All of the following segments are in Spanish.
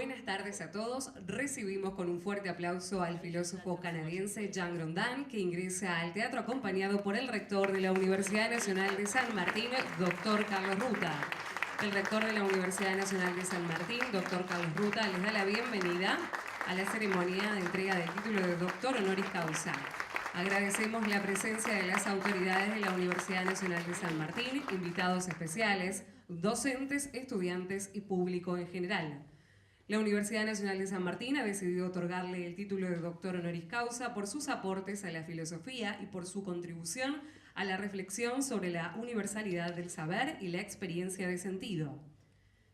Buenas tardes a todos. Recibimos con un fuerte aplauso al filósofo canadiense Jean Grondin, que ingresa al teatro acompañado por el rector de la Universidad Nacional de San Martín, doctor Carlos Ruta. El rector de la Universidad Nacional de San Martín, doctor Carlos Ruta, les da la bienvenida a la ceremonia de entrega del título de doctor honoris causa. Agradecemos la presencia de las autoridades de la Universidad Nacional de San Martín, invitados especiales, docentes, estudiantes y público en general. La Universidad Nacional de San Martín ha decidido otorgarle el título de doctor honoris causa por sus aportes a la filosofía y por su contribución a la reflexión sobre la universalidad del saber y la experiencia de sentido.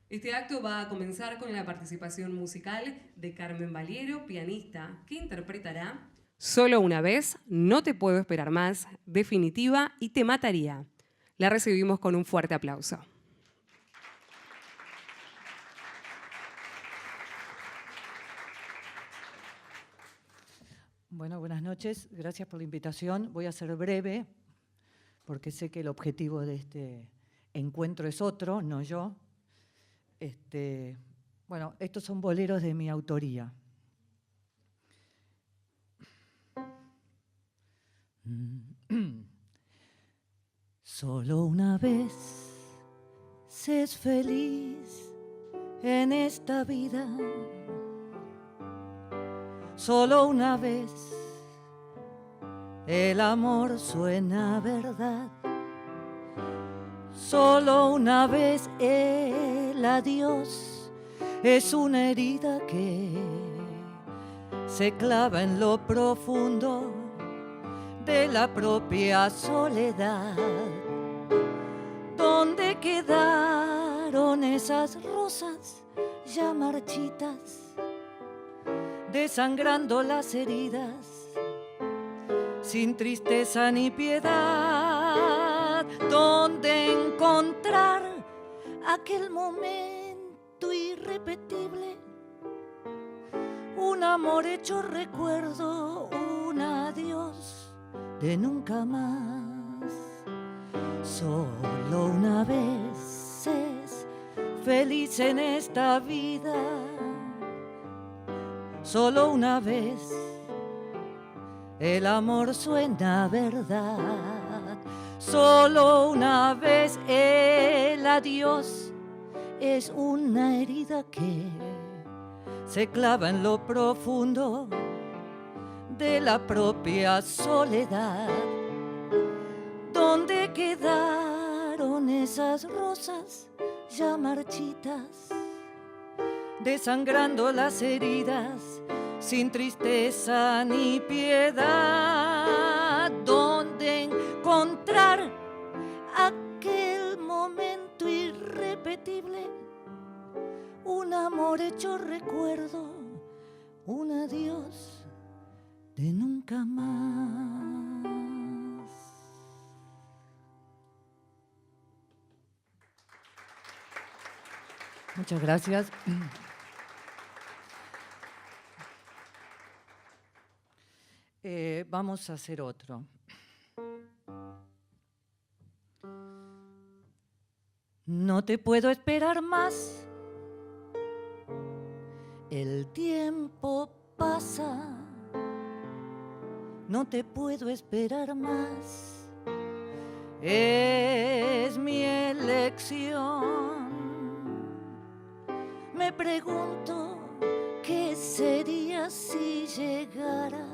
Este acto va a comenzar con la participación musical de Carmen Valiero, pianista, que interpretará Solo una vez, No te puedo esperar más, Definitiva y Te mataría. La recibimos con un fuerte aplauso. Bueno, buenas noches. Gracias por la invitación. Voy a ser breve, porque sé que el objetivo de este encuentro es otro, no yo. Bueno, estos son boleros de mi autoría. Solo una vez se es feliz en esta vida. Solo una vez el amor suena verdad. Solo una vez el adiós es una herida que se clava en lo profundo de la propia soledad. ¿Dónde quedaron esas rosas ya marchitas, desangrando las heridas, sin tristeza ni piedad? ¿Dónde encontrar aquel momento irrepetible? Un amor hecho recuerdo, un adiós de nunca más. Solo una vez es feliz en esta vida. Solo una vez el amor suena verdad. Solo una vez el adiós es una herida que se clava en lo profundo de la propia soledad. ¿Dónde quedaron esas rosas ya marchitas, desangrando las heridas, sin tristeza ni piedad? ¿Dónde encontrar aquel momento irrepetible? Un amor hecho recuerdo, un adiós de nunca más. Muchas gracias. Vamos a hacer otro. No te puedo esperar más. El tiempo pasa. No te puedo esperar más. Es mi elección. Me pregunto qué sería si llegaras.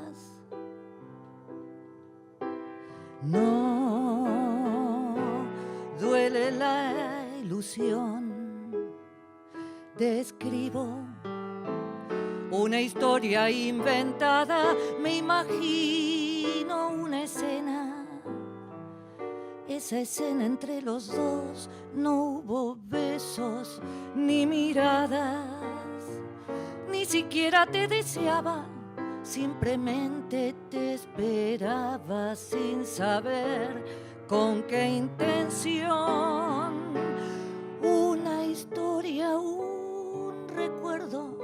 No duele la ilusión. Describo una historia inventada. Me imagino una escena. Esa escena entre los dos. No hubo besos ni miradas. Ni siquiera te deseaba. Simplemente te esperaba sin saber con qué intención. Una historia, un recuerdo,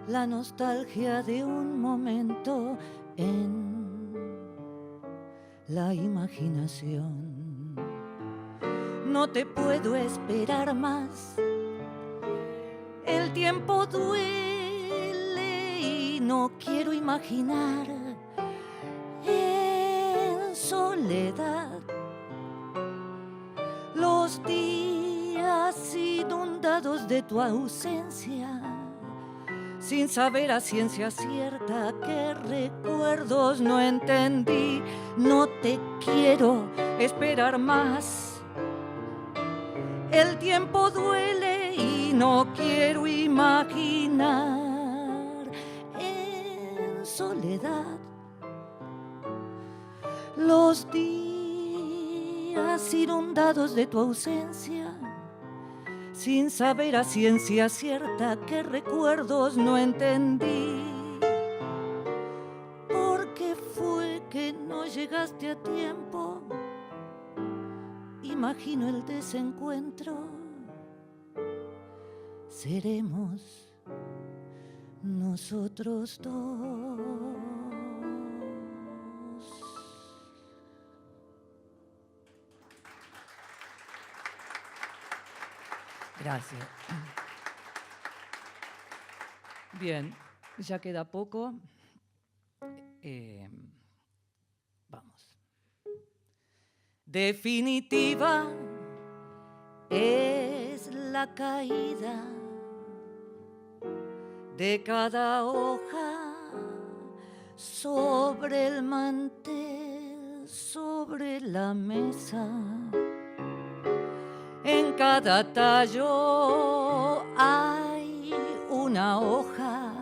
la nostalgia de un momento en la imaginación. No te puedo esperar más. El El tiempo duele y no quiero imaginar en soledad los días inundados de tu ausencia, sin saber a ciencia cierta qué recuerdos no entendí. No te quiero esperar más. El tiempo duele y no quiero imaginar en soledad los días inundados de tu ausencia, sin saber a ciencia cierta qué recuerdos no entendí. ¿Por qué fue que no llegaste a tiempo? Imagino el desencuentro. Seremos nosotros dos. Gracias. Bien, ya queda poco. Vamos. Definitiva es la caída de cada hoja sobre el mantel, sobre la mesa. En cada tallo hay una hoja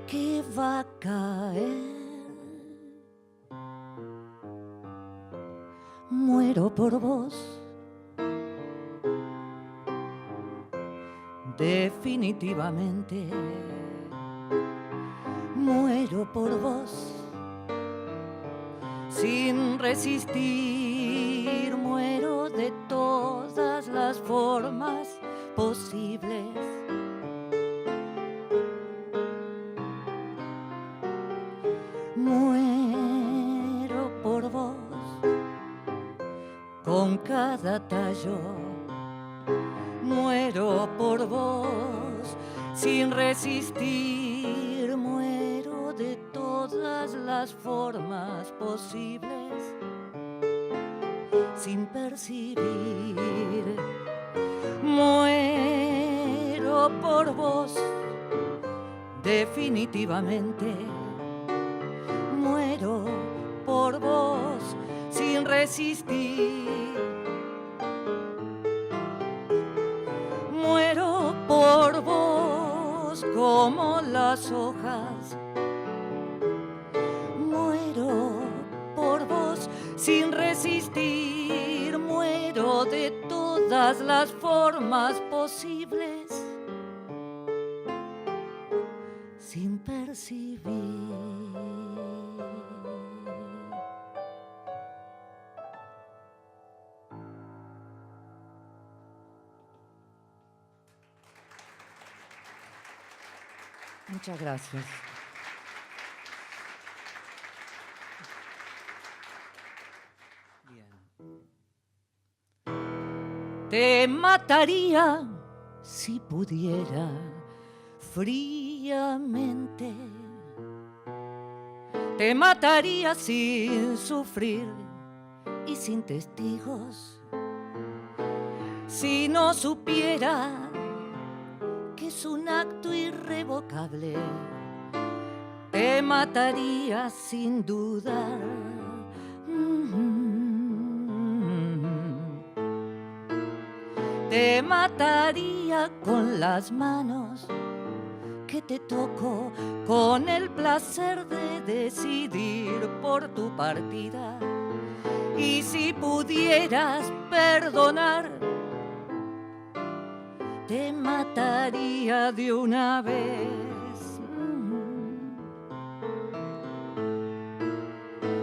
que va a caer. Muero por vos, definitivamente. Muero por vos, sin resistir. Muero de todas las formas posibles. Muero por vos, con cada tallo. Muero por vos, sin resistir. Muero de todas las formas posibles, sin percibir. Muero por vos, definitivamente. Muero por vos, sin resistir. Muero por vos como las hojas. Muero por vos sin resistir. Muero de todas las formas posibles, sin percibir. Muchas gracias. Bien. Te mataría si pudiera fríamente. Te mataría sin sufrir y sin testigos. Si no supiera que es un acto irrevocable, te mataría sin dudar. Te mataría con las manos que te toco, con el placer de decidir por tu partida. Y si pudieras perdonar, te mataría de una vez.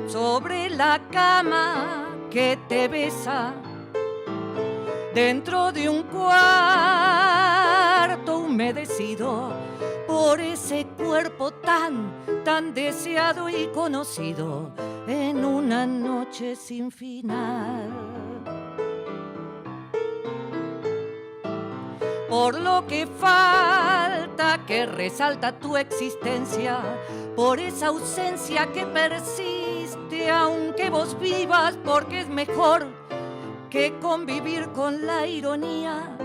Sobre la cama que te besa, dentro de un cuarto humedecido por ese cuerpo tan deseado y conocido, en una noche sin final. por lo que falta, que resalta tu existencia, por esa ausencia que persiste aunque vos vivas, porque es mejor que convivir con la ironía.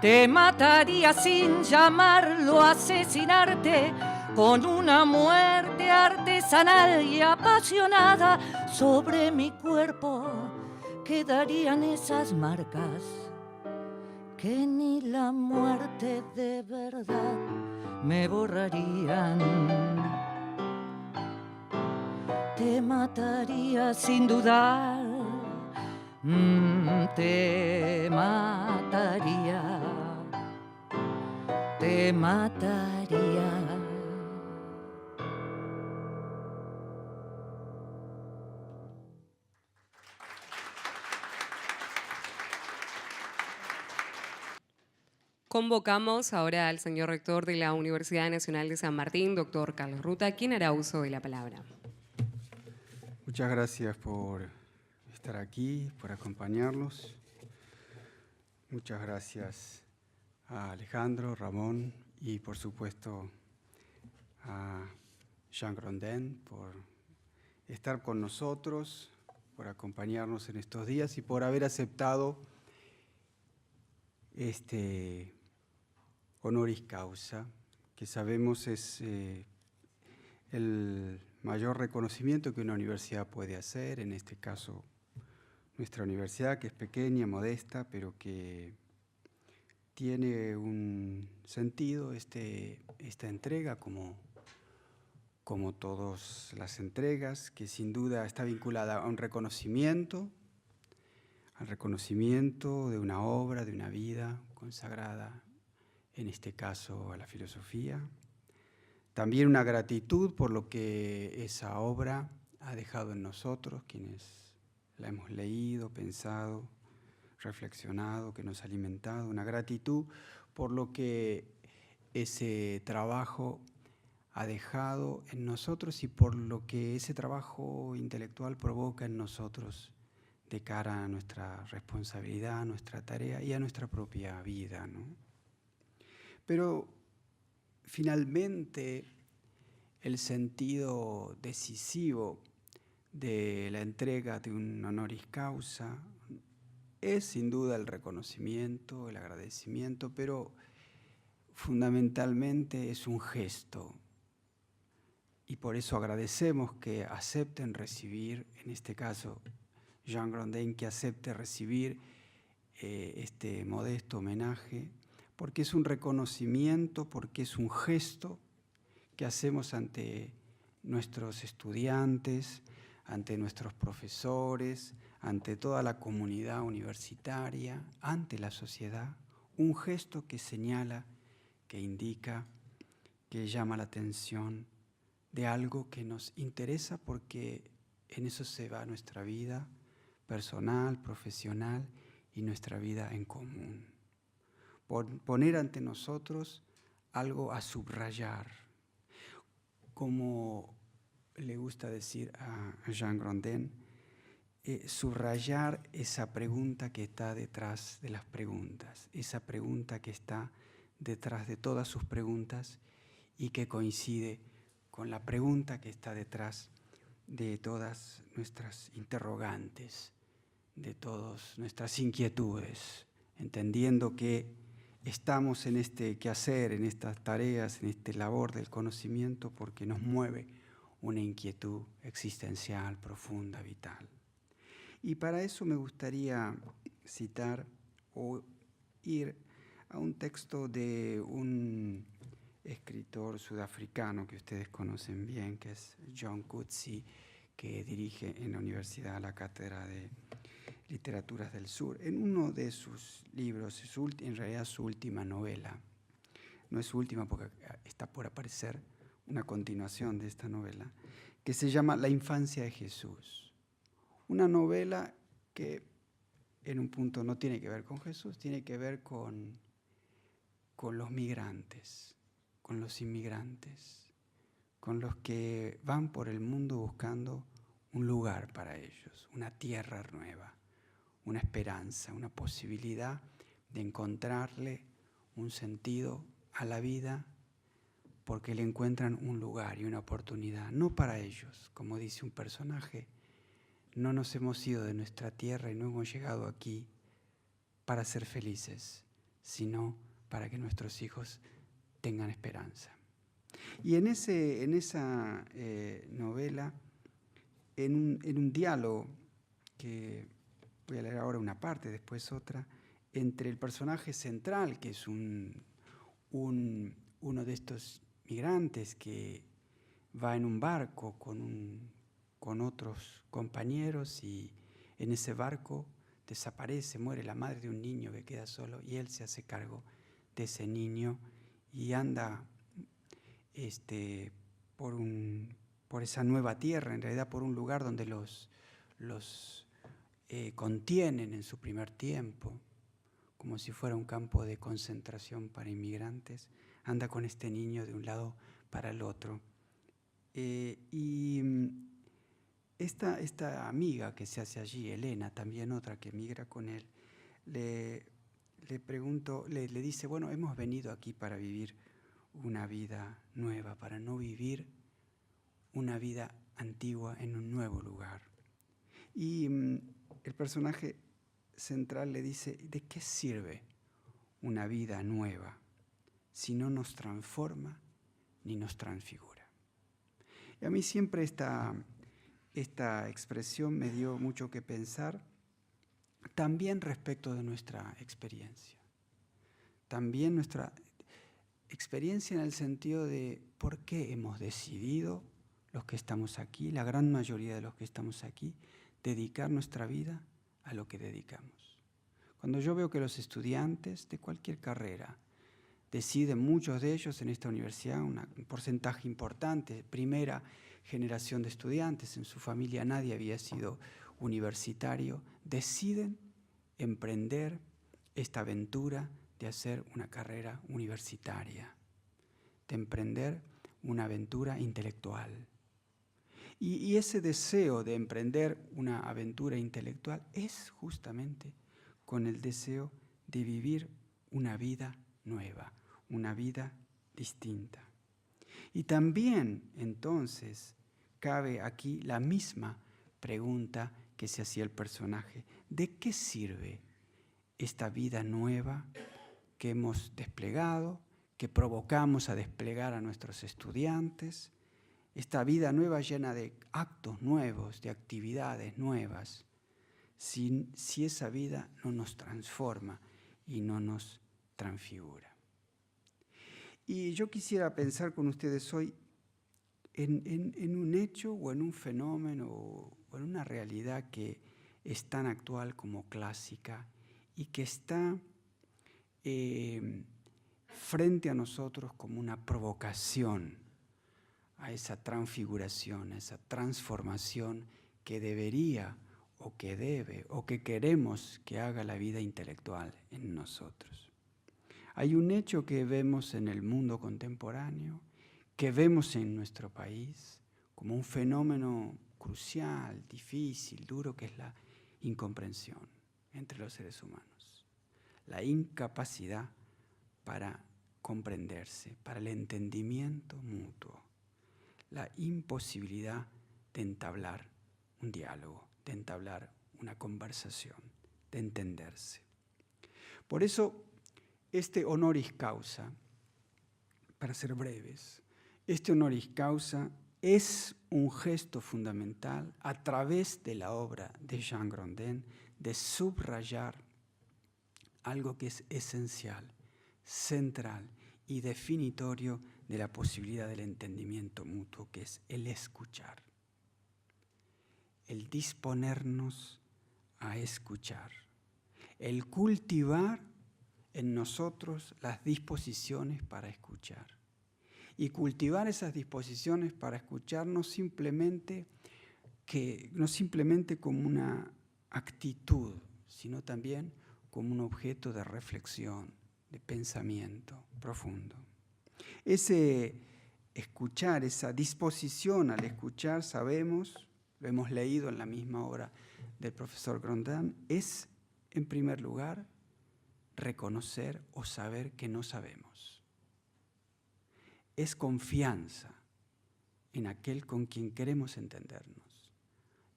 Te mataría sin llamarlo a asesinarte, con una muerte artesanal y apasionada. Sobre mi cuerpo quedarían esas marcas que ni la muerte de verdad me borrarían. Te mataría sin dudar, te mataría, te mataría. Convocamos ahora al señor rector de la Universidad Nacional de San Martín, doctor Carlos Ruta, quien hará uso de la palabra. Muchas gracias por estar aquí, por acompañarnos. Muchas gracias a Alejandro, Ramón y por supuesto a Jean Grondin por estar con nosotros, por acompañarnos en estos días y por haber aceptado este honoris causa, que sabemos es el mayor reconocimiento que una universidad puede hacer, en este caso nuestra universidad, que es pequeña, modesta, pero que tiene un sentido esta entrega, como todas las entregas, que sin duda está vinculada a un reconocimiento, al reconocimiento de una obra, de una vida consagrada, en este caso a la filosofía. También una gratitud por lo que esa obra ha dejado en nosotros, quienes la hemos leído, pensado, reflexionado, que nos ha alimentado. Una gratitud por lo que ese trabajo ha dejado en nosotros y por lo que ese trabajo intelectual provoca en nosotros de cara a nuestra responsabilidad, a nuestra tarea y a nuestra propia vida, ¿no? Pero finalmente el sentido decisivo de la entrega de un honoris causa es sin duda el reconocimiento, el agradecimiento, pero fundamentalmente es un gesto. Y por eso agradecemos que acepten recibir, en este caso Jean Grondin, que acepte recibir este modesto homenaje, porque es un reconocimiento, porque es un gesto que hacemos ante nuestros estudiantes, ante nuestros profesores, ante toda la comunidad universitaria, ante la sociedad, un gesto que señala, que indica, que llama la atención de algo que nos interesa porque en eso se va nuestra vida personal, profesional y nuestra vida en común. Por poner ante nosotros algo a subrayar, como le gusta decir a Jean Grondin, subrayar esa pregunta que está detrás de las preguntas, esa pregunta que está detrás de todas sus preguntas y que coincide con la pregunta que está detrás de todas nuestras interrogantes, de todas nuestras inquietudes, entendiendo que estamos en este quehacer, en estas tareas, en este labor del conocimiento porque nos mueve una inquietud existencial, profunda, vital. Y para eso me gustaría citar o ir a un texto de un escritor sudafricano que ustedes conocen bien, que es John Coetzee, que dirige en la universidad la Cátedra de Literaturas del Sur. En uno de sus libros, en realidad su última novela, no es su última porque está por aparecer una continuación de esta novela, que se llama La infancia de Jesús. Una novela que en un punto no tiene que ver con Jesús, tiene que ver con los migrantes, con los inmigrantes, con los que van por el mundo buscando un lugar para ellos, una tierra nueva, una esperanza, una posibilidad de encontrarle un sentido a la vida porque le encuentran un lugar y una oportunidad, no para ellos, como dice un personaje, no nos hemos ido de nuestra tierra y no hemos llegado aquí para ser felices, sino para que nuestros hijos tengan esperanza. Y en esa novela, en un diálogo, que voy a leer ahora una parte, después otra, entre el personaje central, que es uno de estos migrantes que va en un barco con otros compañeros y en ese barco desaparece, muere la madre de un niño que queda solo y él se hace cargo de ese niño y anda por esa nueva tierra, en realidad por un lugar donde los contienen en su primer tiempo, como si fuera un campo de concentración para inmigrantes, anda con este niño de un lado para el otro. Esta amiga que se hace allí, Elena, también otra que migra con él, le dice, bueno, hemos venido aquí para vivir una vida nueva, para no vivir una vida antigua en un nuevo lugar. Y el personaje central le dice, ¿de qué sirve una vida nueva si no nos transforma ni nos transfigura? Y a mí siempre esta expresión me dio mucho que pensar, también respecto de nuestra experiencia. También nuestra experiencia en el sentido de por qué hemos decidido, los que estamos aquí, la gran mayoría de los que estamos aquí, dedicar nuestra vida a lo que dedicamos. Cuando yo veo que los estudiantes de cualquier carrera deciden, muchos de ellos en esta universidad, un porcentaje importante, primera generación de estudiantes, en su familia nadie había sido universitario, deciden emprender esta aventura de hacer una carrera universitaria, de emprender una aventura intelectual. Y ese deseo de emprender una aventura intelectual es justamente con el deseo de vivir una vida nueva, una vida distinta. Y también, entonces, cabe aquí la misma pregunta que se hacía el personaje. ¿De qué sirve esta vida nueva que hemos desplegado, que provocamos a desplegar a nuestros estudiantes? Esta vida nueva llena de actos nuevos, de actividades nuevas, si esa vida no nos transforma y no nos transfigura. Y yo quisiera pensar con ustedes hoy en un hecho o en un fenómeno o en una realidad que es tan actual como clásica y que está frente a nosotros como una provocación a esa transfiguración, a esa transformación que debería o que debe o que queremos que haga la vida intelectual en nosotros. Hay un hecho que vemos en el mundo contemporáneo, que vemos en nuestro país como un fenómeno crucial, difícil, duro, que es la incomprensión entre los seres humanos. La incapacidad para comprenderse, para el entendimiento mutuo. La imposibilidad de entablar un diálogo, de entablar una conversación, de entenderse. Por eso, este honoris causa, para ser breves, este honoris causa es un gesto fundamental a través de la obra de Jean Grondin de subrayar algo que es esencial, central y definitorio de la posibilidad del entendimiento mutuo, que es el escuchar, el disponernos a escuchar, el cultivar en nosotros las disposiciones para escuchar. y cultivar esas disposiciones para escuchar no simplemente como una actitud, sino también como un objeto de reflexión, de pensamiento profundo. Ese escuchar, esa disposición al escuchar, sabemos, lo hemos leído en la misma obra del profesor Grondin, es, en primer lugar, reconocer o saber que no sabemos. Es confianza en aquel con quien queremos entendernos,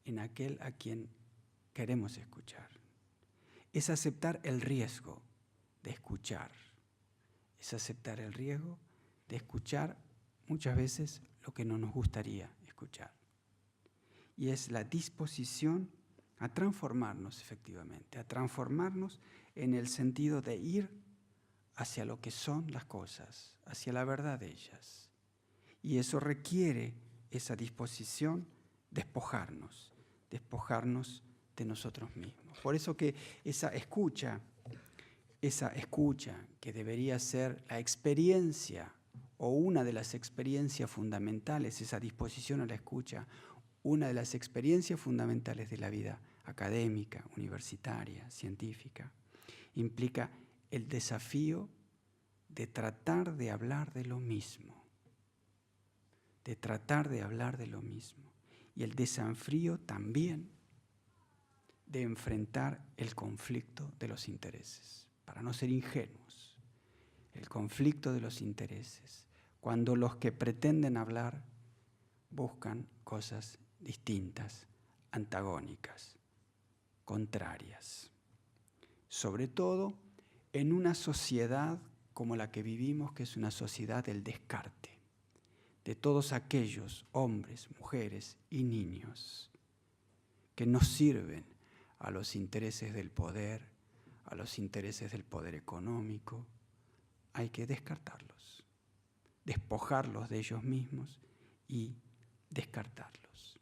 en aquel a quien queremos escuchar. Es aceptar el riesgo de escuchar. Es aceptar el riesgo de escuchar muchas veces lo que no nos gustaría escuchar. Y es la disposición a transformarnos efectivamente, a transformarnos en el sentido de ir hacia lo que son las cosas, hacia la verdad de ellas. Y eso requiere esa disposición, despojarnos de nosotros mismos. Por eso que esa escucha que debería ser la experiencia o una de las experiencias fundamentales, esa disposición a la escucha, una de las experiencias fundamentales de la vida académica, universitaria, científica, implica el desafío de tratar de hablar de lo mismo, y el desafío también de enfrentar el conflicto de los intereses, para no ser ingenuos, el conflicto de los intereses, cuando los que pretenden hablar buscan cosas distintas, antagónicas, contrarias. Sobre todo en una sociedad como la que vivimos, que es una sociedad del descarte, de todos aquellos hombres, mujeres y niños que no sirven a los intereses del poder, a los intereses del poder económico. Hay que descartarlos, despojarlos de ellos mismos y descartarlos.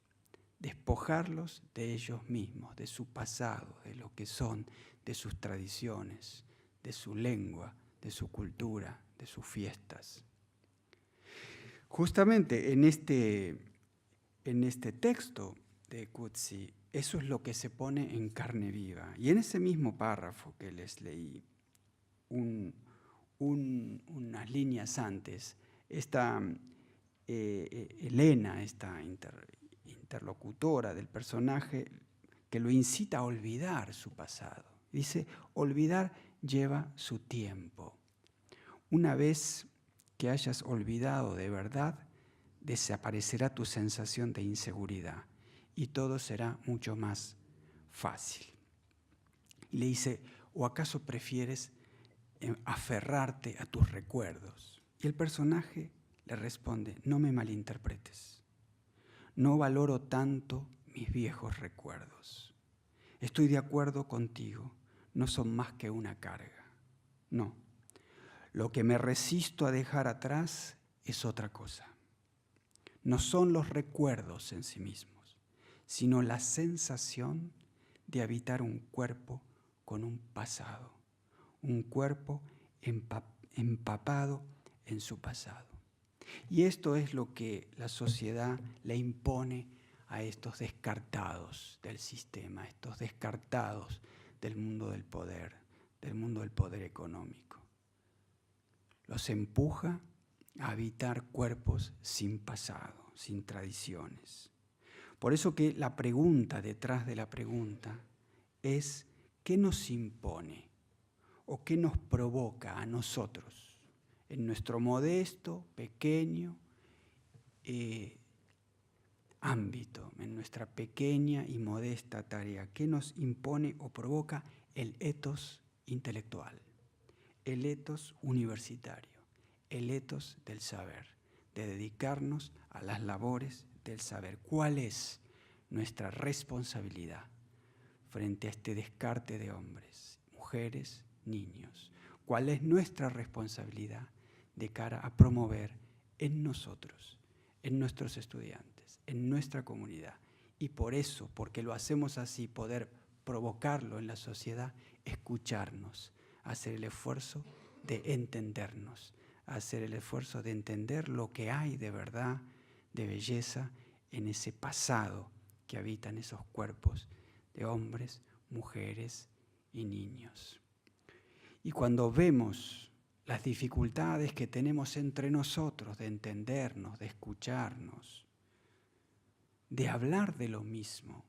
Despojarlos de ellos mismos, de su pasado, de lo que son, de sus tradiciones, de su lengua, de su cultura, de sus fiestas. Justamente en este texto de Coetzee, eso es lo que se pone en carne viva. Y en ese mismo párrafo que les leí, unas líneas antes, esta Elena, esta interlocutora del personaje, que lo incita a olvidar su pasado. Dice, olvidar lleva su tiempo. Una vez que hayas olvidado de verdad, desaparecerá tu sensación de inseguridad y todo será mucho más fácil. Y le dice, ¿o acaso prefieres aferrarte a tus recuerdos? Y el personaje le responde, no me malinterpretes. No valoro tanto mis viejos recuerdos. Estoy de acuerdo contigo, no son más que una carga. No, lo que me resisto a dejar atrás es otra cosa. No son los recuerdos en sí mismos, sino la sensación de habitar un cuerpo con un pasado, un cuerpo empapado en su pasado. Y esto es lo que la sociedad le impone a estos descartados del sistema, estos descartados del mundo del poder económico. Los empuja a habitar cuerpos sin pasado, sin tradiciones. Por eso que la pregunta detrás de la pregunta es ¿qué nos impone o qué nos provoca a nosotros en nuestro modesto, pequeño ámbito, en nuestra pequeña y modesta tarea? ¿Qué nos impone o provoca el ethos intelectual, el ethos universitario, el ethos del saber, de dedicarnos a las labores del saber? ¿Cuál es nuestra responsabilidad frente a este descarte de hombres, mujeres, niños? ¿Cuál es nuestra responsabilidad de cara a promover en nosotros, en nuestros estudiantes, en nuestra comunidad? Y por eso, porque lo hacemos así, poder provocarlo en la sociedad, escucharnos, hacer el esfuerzo de entendernos, a hacer el esfuerzo de entender lo que hay de verdad, de belleza, en ese pasado que habita en esos cuerpos de hombres, mujeres y niños. Y cuando vemos las dificultades que tenemos entre nosotros de entendernos, de escucharnos, de hablar de lo mismo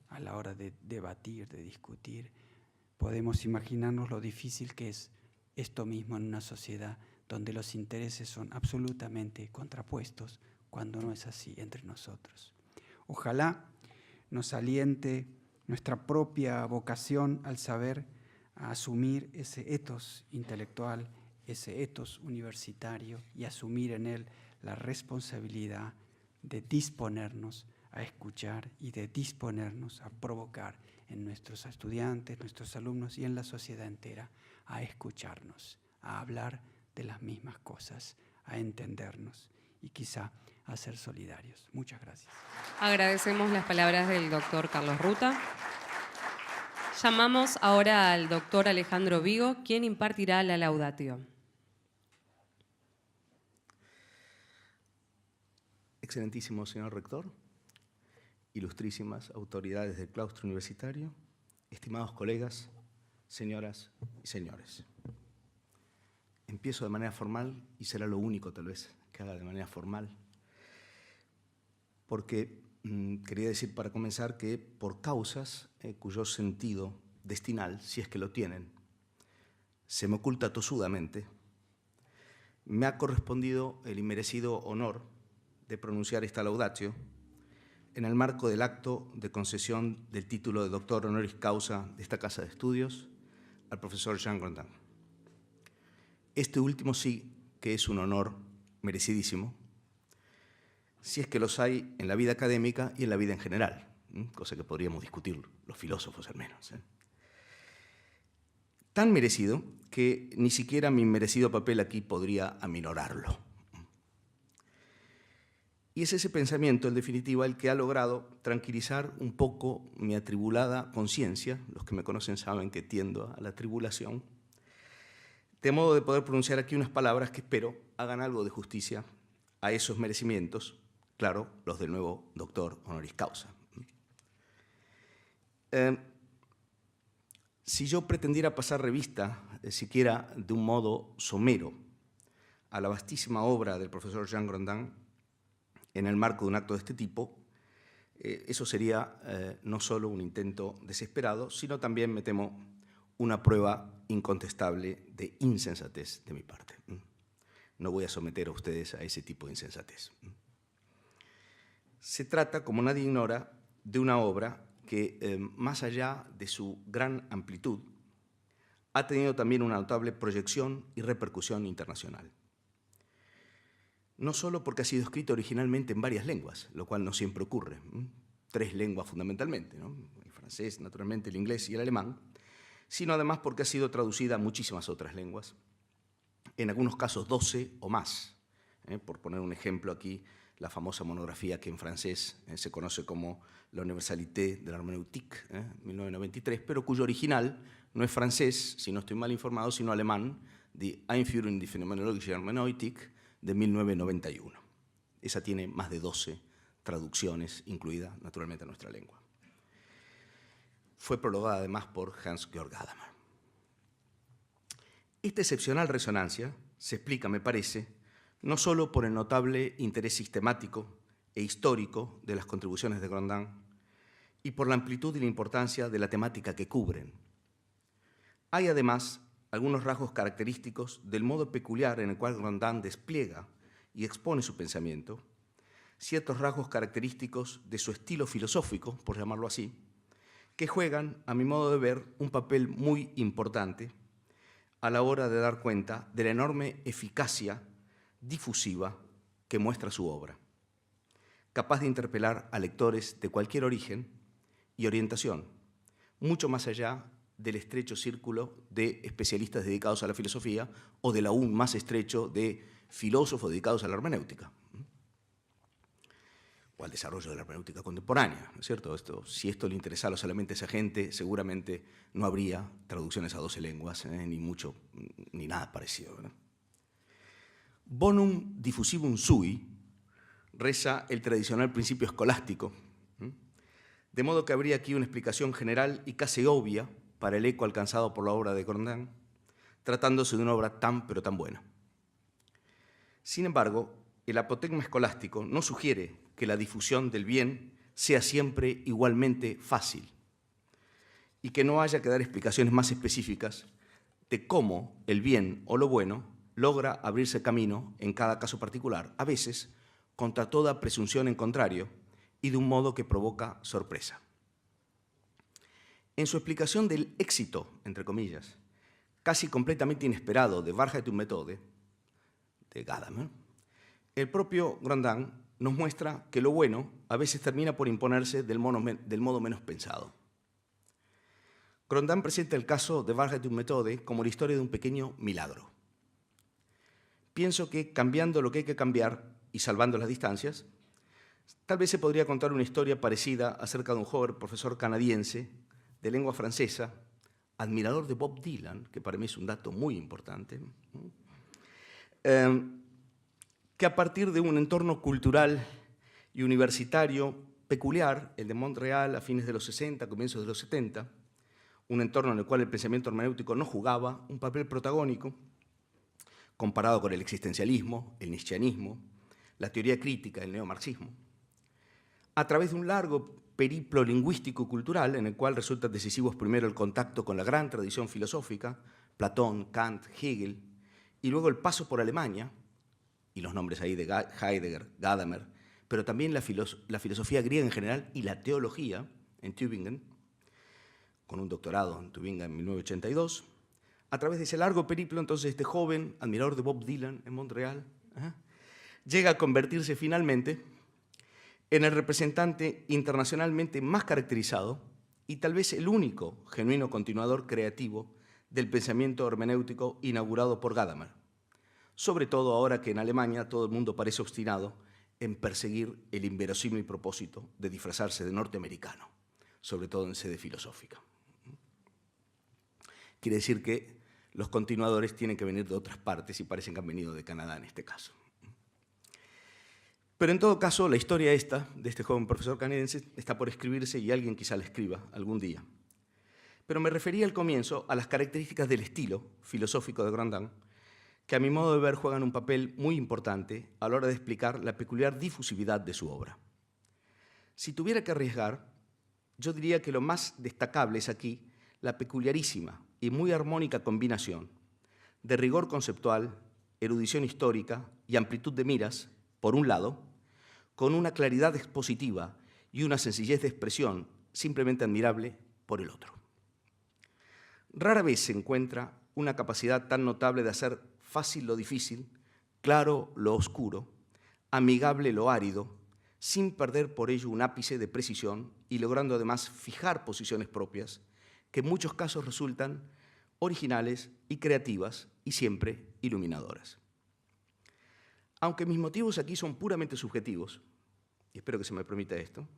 a la hora de debatir, de discutir, podemos imaginarnos lo difícil que es esto mismo en una sociedad donde los intereses son absolutamente contrapuestos, cuando no es así entre nosotros. Ojalá nos aliente nuestra propia vocación al saber a asumir ese ethos intelectual, ese ethos universitario y asumir en él la responsabilidad de disponernos a escuchar y de disponernos a provocar en nuestros estudiantes, nuestros alumnos y en la sociedad entera a escucharnos, a hablar de las mismas cosas, a entendernos y quizá a ser solidarios. Muchas gracias. Agradecemos las palabras del doctor Carlos Ruta. Llamamos ahora al doctor Alejandro Vigo, quien impartirá la laudatio. Excelentísimo señor rector, ilustrísimas autoridades del claustro universitario, estimados colegas, señoras y señores. Empiezo de manera formal y será lo único tal vez que haga de manera formal, porque quería decir para comenzar que por causas cuyo sentido destinal, si es que lo tienen, se me oculta tosudamente, me ha correspondido el inmerecido honor de pronunciar esta laudatio en el marco del acto de concesión del título de doctor honoris causa de esta casa de estudios al profesor Jean Grondin. Este último sí que es un honor merecidísimo, si es que los hay en la vida académica y en la vida en general, cosa que podríamos discutir los filósofos al menos. Tan merecido que ni siquiera mi inmerecido papel aquí podría aminorarlo. Y es ese pensamiento, en definitiva, el que ha logrado tranquilizar un poco mi atribulada conciencia. Los que me conocen saben que tiendo a la tribulación, de modo de poder pronunciar aquí unas palabras que espero hagan algo de justicia a esos merecimientos, claro, los del nuevo doctor honoris causa. Si yo pretendiera pasar revista, siquiera de un modo somero, a la vastísima obra del profesor Jean Grondin, en el marco de un acto de este tipo, eso sería no solo un intento desesperado, sino también, me temo, una prueba incontestable de insensatez de mi parte. No voy a someter a ustedes a ese tipo de insensatez. Se trata, como nadie ignora, de una obra que, más allá de su gran amplitud, ha tenido también una notable proyección y repercusión internacional. No solo porque ha sido escrito originalmente en varias lenguas, lo cual no siempre ocurre, 3 lenguas fundamentalmente, ¿no? El francés, naturalmente, el inglés y el alemán, sino además porque ha sido traducida a muchísimas otras lenguas, en algunos casos 12 o más. Por poner un ejemplo aquí, la famosa monografía que en francés se conoce como La Universalité de l'Herméneutique, 1993, pero cuyo original no es francés, si no estoy mal informado, sino alemán, Die Einführung in die Phänomenologische Hermeneutik, de 1991. Esa tiene más de 12 traducciones, incluida naturalmente a nuestra lengua. Fue prologada además por Hans-Georg Gadamer. Esta excepcional resonancia se explica, me parece, no solo por el notable interés sistemático e histórico de las contribuciones de Grondin y por la amplitud y la importancia de la temática que cubren. Hay además algunos rasgos característicos del modo peculiar en el cual Grondin despliega y expone su pensamiento, ciertos rasgos característicos de su estilo filosófico, por llamarlo así, que juegan, a mi modo de ver, un papel muy importante a la hora de dar cuenta de la enorme eficacia difusiva que muestra su obra, capaz de interpelar a lectores de cualquier origen y orientación, mucho más allá del estrecho círculo de especialistas dedicados a la filosofía o del aún más estrecho de filósofos dedicados a la hermenéutica o al desarrollo de la hermenéutica contemporánea, ¿no es cierto? Si esto le interesara solamente a esa gente, seguramente no habría traducciones a 12 lenguas, ni mucho, ni nada parecido, ¿verdad? bonum diffusivum sui, reza el tradicional principio escolástico, de modo que habría aquí una explicación general y casi obvia para el eco alcanzado por la obra de Grondin, tratándose de una obra tan pero tan buena. Sin embargo, el apotegma escolástico no sugiere que la difusión del bien sea siempre igualmente fácil y que no haya que dar explicaciones más específicas de cómo el bien o lo bueno logra abrirse camino en cada caso particular, a veces contra toda presunción en contrario y de un modo que provoca sorpresa. En su explicación del éxito, entre comillas, casi completamente inesperado de Wahrheit und Methode, de Gadamer, el propio Grondin nos muestra que lo bueno a veces termina por imponerse del modo menos pensado. Grondin presenta el caso de Wahrheit und Methode como la historia de un pequeño milagro. Pienso que cambiando lo que hay que cambiar y salvando las distancias, tal vez se podría contar una historia parecida acerca de un joven profesor canadiense de lengua francesa, admirador de Bob Dylan, que para mí es un dato muy importante, que a partir de un entorno cultural y universitario peculiar, el de Montreal a fines de los 60, comienzos de los 70, un entorno en el cual el pensamiento hermenéutico no jugaba un papel protagónico, comparado con el existencialismo, el nietzscheanismo, la teoría crítica, el neomarxismo, a través de un largo periplo lingüístico-cultural en el cual resultan decisivos primero el contacto con la gran tradición filosófica, Platón, Kant, Hegel, y luego el paso por Alemania, y los nombres ahí de Heidegger, Gadamer, pero también la filosofía griega en general y la teología en Tübingen, con un doctorado en Tübingen en 1982. A través de ese largo periplo, entonces, este joven admirador de Bob Dylan en Montreal llega a convertirse finalmente en el representante internacionalmente más caracterizado y tal vez el único genuino continuador creativo del pensamiento hermenéutico inaugurado por Gadamer, sobre todo ahora que en Alemania todo el mundo parece obstinado en perseguir el inverosímil propósito de disfrazarse de norteamericano, sobre todo en sede filosófica. Quiere decir que los continuadores tienen que venir de otras partes y parecen que han venido de Canadá en este caso. Pero en todo caso, la historia esta, de este joven profesor canadiense, está por escribirse y alguien quizá la escriba algún día. Pero me refería al comienzo a las características del estilo filosófico de Grondin, que a mi modo de ver juegan un papel muy importante a la hora de explicar la peculiar difusividad de su obra. Si tuviera que arriesgar, yo diría que lo más destacable es aquí la peculiarísima y muy armónica combinación de rigor conceptual, erudición histórica y amplitud de miras, por un lado, con una claridad expositiva y una sencillez de expresión simplemente admirable por el otro. Rara vez se encuentra una capacidad tan notable de hacer fácil lo difícil, claro lo oscuro, amigable lo árido, sin perder por ello un ápice de precisión y logrando además fijar posiciones propias que en muchos casos resultan originales y creativas y siempre iluminadoras. Aunque mis motivos aquí son puramente subjetivos, y espero que se me permita esto,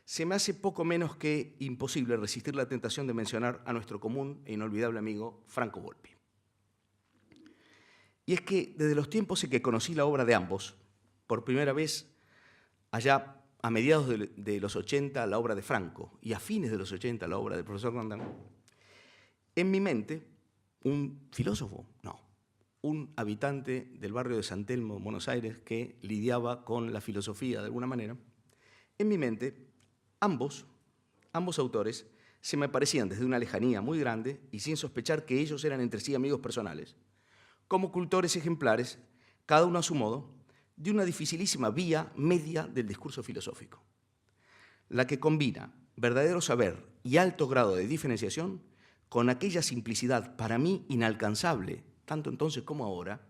se me hace poco menos que imposible resistir la tentación de mencionar a nuestro común e inolvidable amigo Franco Volpi. Y es que desde los tiempos en que conocí la obra de ambos, por primera vez allá a mediados de los 80 la obra de Franco y a fines de los 80 la obra del profesor Grondin, en mi mente un filósofo, no, un habitante del barrio de San Telmo, Buenos Aires, que lidiaba con la filosofía de alguna manera, en mi mente ambos autores se me parecían desde una lejanía muy grande y sin sospechar que ellos eran entre sí amigos personales, como cultores ejemplares, cada uno a su modo, de una dificilísima vía media del discurso filosófico, la que combina verdadero saber y alto grado de diferenciación con aquella simplicidad para mí inalcanzable, tanto entonces como ahora,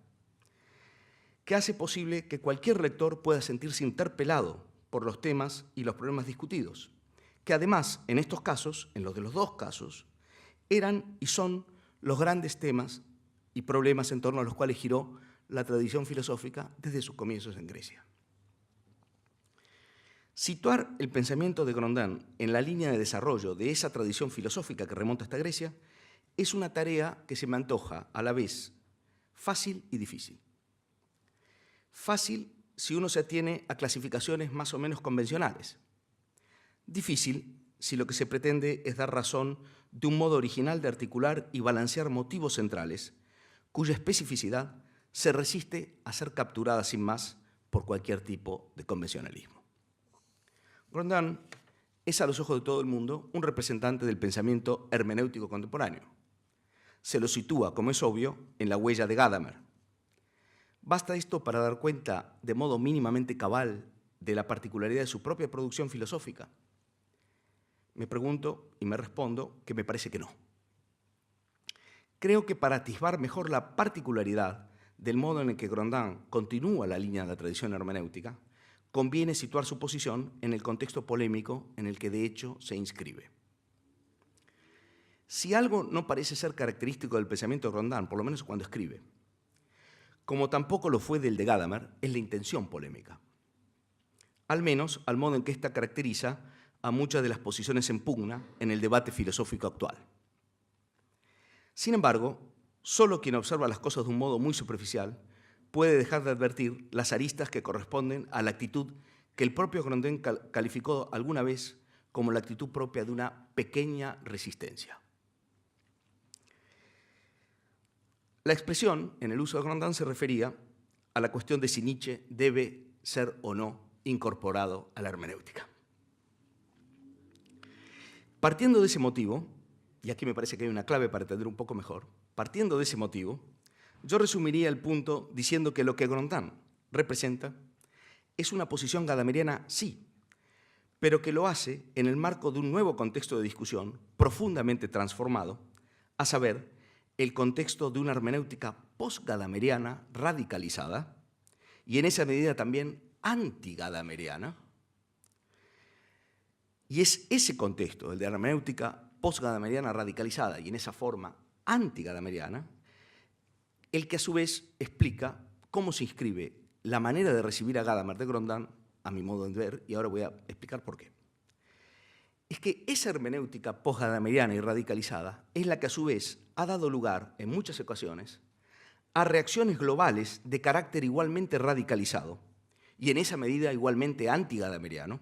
que hace posible que cualquier lector pueda sentirse interpelado por los temas y los problemas discutidos, que además, en estos casos, en los de los dos casos, eran y son los grandes temas y problemas en torno a los cuales giró la tradición filosófica desde sus comienzos en Grecia. Situar el pensamiento de Grondin en la línea de desarrollo de esa tradición filosófica que remonta hasta Grecia es una tarea que se me antoja a la vez fácil y difícil. Fácil si uno se atiene a clasificaciones más o menos convencionales. Difícil si lo que se pretende es dar razón de un modo original de articular y balancear motivos centrales, cuya especificidad se resiste a ser capturada sin más por cualquier tipo de convencionalismo. Grondin es, a los ojos de todo el mundo, un representante del pensamiento hermenéutico contemporáneo. Se lo sitúa, como es obvio, en la huella de Gadamer. Basta esto para dar cuenta, de modo mínimamente cabal, de la particularidad de su propia producción filosófica. Me pregunto y me respondo que me parece que no. Creo que para atisbar mejor la particularidad del modo en el que Grondin continúa la línea de la tradición hermenéutica, conviene situar su posición en el contexto polémico en el que de hecho se inscribe. Si algo no parece ser característico del pensamiento de Grondin, por lo menos cuando escribe, como tampoco lo fue del de Gadamer, es la intención polémica. Al menos al modo en que ésta caracteriza a muchas de las posiciones en pugna en el debate filosófico actual. Sin embargo, solo quien observa las cosas de un modo muy superficial puede dejar de advertir las aristas que corresponden a la actitud que el propio Grondin calificó alguna vez como la actitud propia de una pequeña resistencia. La expresión, en el uso de Grondin, se refería a la cuestión de si Nietzsche debe ser o no incorporado a la hermenéutica. Partiendo de ese motivo, y aquí me parece que hay una clave para entender un poco mejor, partiendo de ese motivo, yo resumiría el punto diciendo que lo que Grondin representa es una posición gadameriana, sí, pero que lo hace en el marco de un nuevo contexto de discusión profundamente transformado, a saber, el contexto de una hermenéutica post-gadameriana radicalizada y en esa medida también anti-gadameriana. Y es ese contexto, el de la hermenéutica post-gadameriana radicalizada y en esa forma anti-gadameriana, el que a su vez explica cómo se inscribe la manera de recibir a Gadamer de Grondin, a mi modo de ver, y ahora voy a explicar por qué. Es que esa hermenéutica post-gadameriana y radicalizada es la que a su vez ha dado lugar, en muchas ocasiones, a reacciones globales de carácter igualmente radicalizado y en esa medida igualmente anti-gadameriano,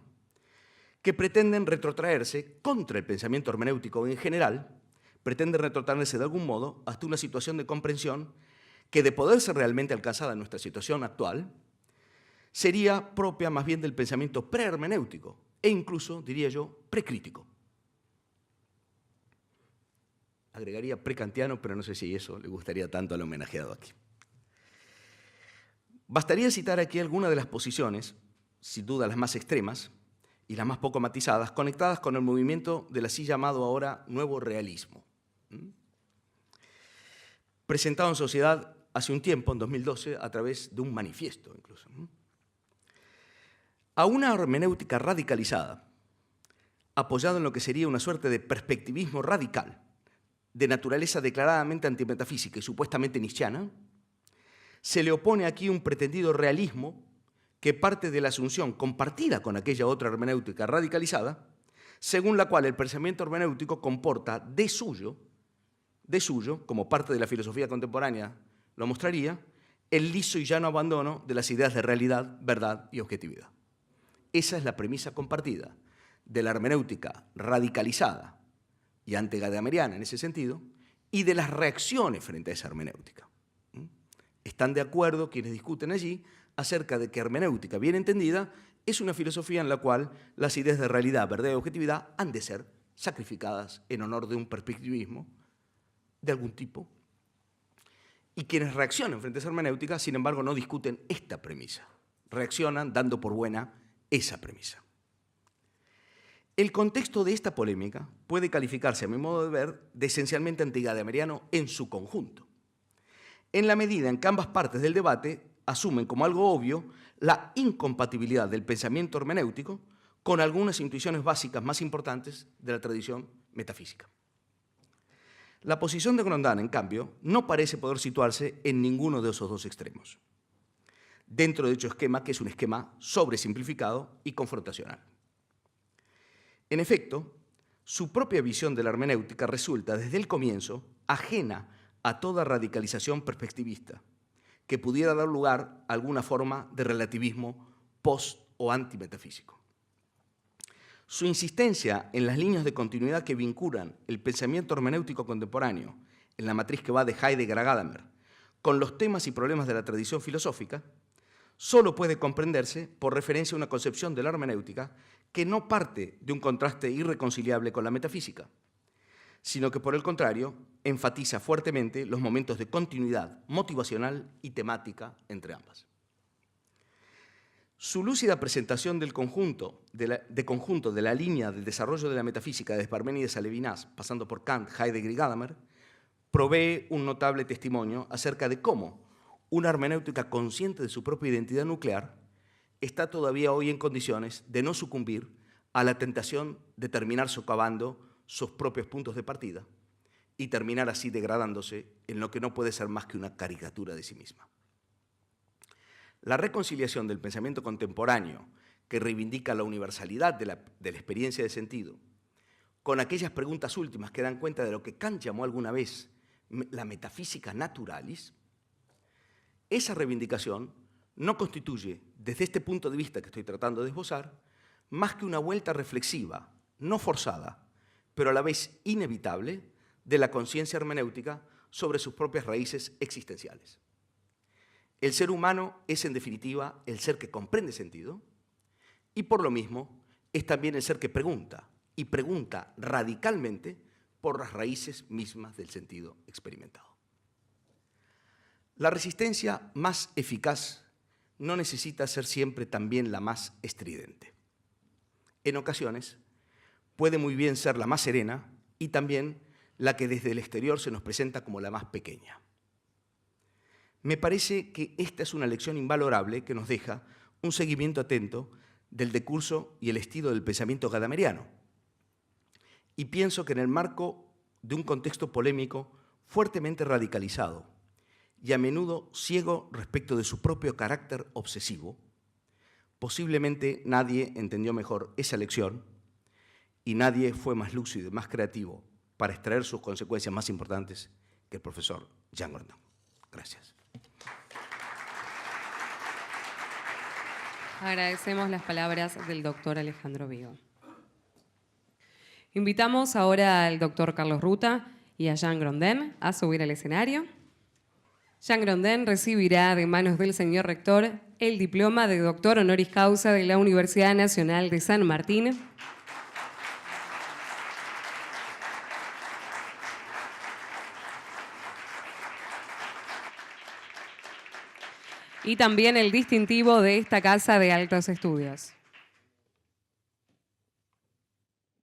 que pretenden retrotraerse contra el pensamiento hermenéutico en general, pretenden retrotraerse de algún modo hasta una situación de comprensión que, de poder ser realmente alcanzada en nuestra situación actual, sería propia más bien del pensamiento prehermenéutico e incluso, diría yo, precrítico. Agregaría prekantiano, pero no sé si eso le gustaría tanto al homenajeado aquí. Bastaría citar aquí algunas de las posiciones, sin duda las más extremas y las más poco matizadas, conectadas con el movimiento del así llamado ahora nuevo realismo. Presentado en sociedad hace un tiempo, en 2012, a través de un manifiesto incluso. A una hermenéutica radicalizada, apoyada en lo que sería una suerte de perspectivismo radical, de naturaleza declaradamente antimetafísica y supuestamente nietzscheana, se le opone aquí un pretendido realismo que parte de la asunción compartida con aquella otra hermenéutica radicalizada, según la cual el pensamiento hermenéutico comporta de suyo, como parte de la filosofía contemporánea lo mostraría, el liso y llano abandono de las ideas de realidad, verdad y objetividad. Esa es la premisa compartida de la hermenéutica radicalizada y antigadameriana en ese sentido, y de las reacciones frente a esa hermenéutica. Están de acuerdo quienes discuten allí acerca de que hermenéutica bien entendida es una filosofía en la cual las ideas de realidad, verdad y objetividad han de ser sacrificadas en honor de un perspectivismo de algún tipo. Y quienes reaccionan frente a esa hermenéutica, sin embargo, no discuten esta premisa. Reaccionan dando por buena esa premisa. El contexto de esta polémica puede calificarse, a mi modo de ver, de esencialmente antigadameriano en su conjunto, en la medida en que ambas partes del debate asumen como algo obvio la incompatibilidad del pensamiento hermenéutico con algunas intuiciones básicas más importantes de la tradición metafísica. La posición de Grondin, en cambio, no parece poder situarse en ninguno de esos dos extremos, dentro de dicho esquema, que es un esquema sobresimplificado y confrontacional. En efecto, su propia visión de la hermenéutica resulta desde el comienzo ajena a toda radicalización perspectivista, que pudiera dar lugar a alguna forma de relativismo post- o antimetafísico. Su insistencia en las líneas de continuidad que vinculan el pensamiento hermenéutico contemporáneo en la matriz que va de Heidegger a Gadamer con los temas y problemas de la tradición filosófica solo puede comprenderse por referencia a una concepción de la hermenéutica que no parte de un contraste irreconciliable con la metafísica, sino que por el contrario enfatiza fuertemente los momentos de continuidad motivacional y temática entre ambas. Su lúcida presentación del conjunto de la línea del desarrollo de la metafísica desde Parménides a Levinas, pasando por Kant, Heidegger y Gadamer, provee un notable testimonio acerca de cómo una hermenéutica consciente de su propia identidad nuclear está todavía hoy en condiciones de no sucumbir a la tentación de terminar socavando sus propios puntos de partida y terminar así degradándose en lo que no puede ser más que una caricatura de sí misma. La reconciliación del pensamiento contemporáneo que reivindica la universalidad de la experiencia de sentido con aquellas preguntas últimas que dan cuenta de lo que Kant llamó alguna vez la metafísica naturalis, esa reivindicación no constituye, desde este punto de vista que estoy tratando de esbozar, más que una vuelta reflexiva, no forzada, pero a la vez inevitable, de la conciencia hermenéutica sobre sus propias raíces existenciales. El ser humano es, en definitiva, el ser que comprende sentido y, por lo mismo, es también el ser que pregunta, y pregunta radicalmente por las raíces mismas del sentido experimentado. La resistencia más eficaz no necesita ser siempre también la más estridente. En ocasiones, puede muy bien ser la más serena y también la que desde el exterior se nos presenta como la más pequeña. Me parece que esta es una lección invalorable que nos deja un seguimiento atento del decurso y el estilo del pensamiento gadameriano. Y pienso que en el marco de un contexto polémico fuertemente radicalizado y a menudo ciego respecto de su propio carácter obsesivo, posiblemente nadie entendió mejor esa lección y nadie fue más lúcido y más creativo para extraer sus consecuencias más importantes que el profesor Jean Grondin. Gracias. Agradecemos las palabras del doctor Alejandro Vigo. Invitamos ahora al doctor Carlos Ruta y a Jean Grondin a subir al escenario. Jean Grondin recibirá de manos del señor rector el diploma de doctor honoris causa de la Universidad Nacional de San Martín. Y también el distintivo de esta Casa de Altos Estudios.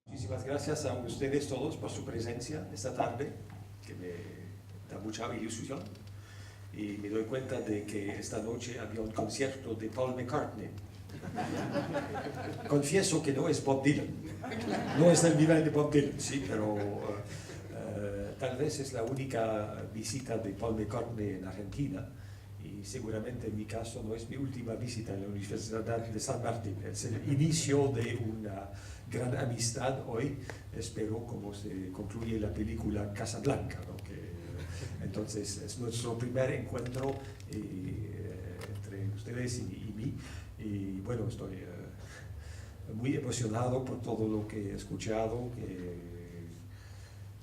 Muchísimas gracias a ustedes todos por su presencia esta tarde, que me da mucha ilusión. Y me doy cuenta de que esta noche había un concierto de Paul McCartney. Confieso que no es Bob Dylan, no es el nivel de Bob Dylan, sí, pero tal vez es la única visita de Paul McCartney en Argentina. Y seguramente en mi caso no es mi última visita en la Universidad de San Martín. Es el inicio de una gran amistad hoy. Espero como se concluye la película Casablanca, ¿no? Entonces es nuestro primer encuentro entre ustedes y mí. Y bueno, estoy muy emocionado por todo lo que he escuchado. Que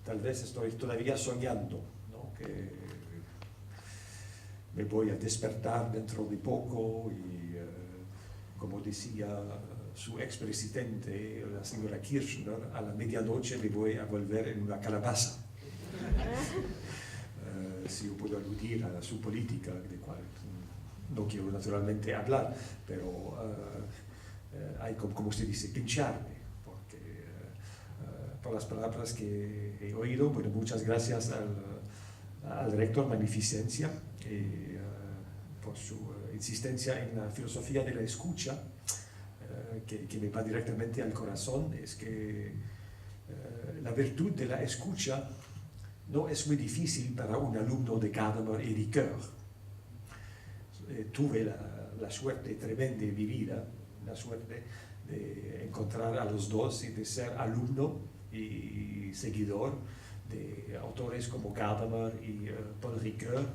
tal vez estoy todavía soñando, ¿no? Que me voy a despertar dentro de poco y, como decía su expresidente, la señora Kirchner, a la medianoche me voy a volver en una calabaza. Si yo puedo aludir a su política, de cual no quiero naturalmente hablar, pero hay como se dice, pincharme, porque por las palabras que he oído, bueno, muchas gracias al rector Magnificencia por su insistencia en la filosofía de la escucha, que me va directamente al corazón. Es que la virtud de la escucha no es muy difícil para un alumno de Gadamer y Ricoeur. Tuve la suerte tremenda en mi vida, la suerte de encontrar a los dos y de ser alumno y seguidor de autores como Gadamer y Paul Ricoeur,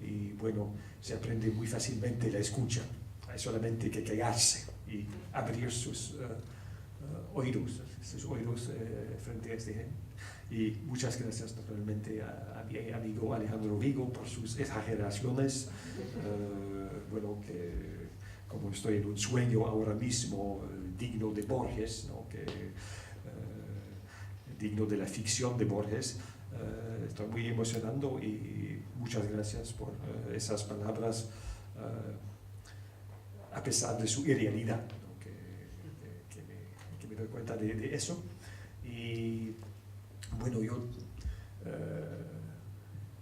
Y bueno, se aprende muy fácilmente la escucha. Hay solamente que callarse y abrir sus oídos frente a este gen. Y muchas gracias naturalmente a mi amigo Alejandro Vigo por sus exageraciones. Bueno, que como estoy en un sueño ahora mismo digno de Borges, ¿no? Digno de la ficción de Borges, estoy muy emocionado y muchas gracias por esas palabras, a pesar de su irrealidad, ¿no? que me doy cuenta de eso. Y bueno, yo,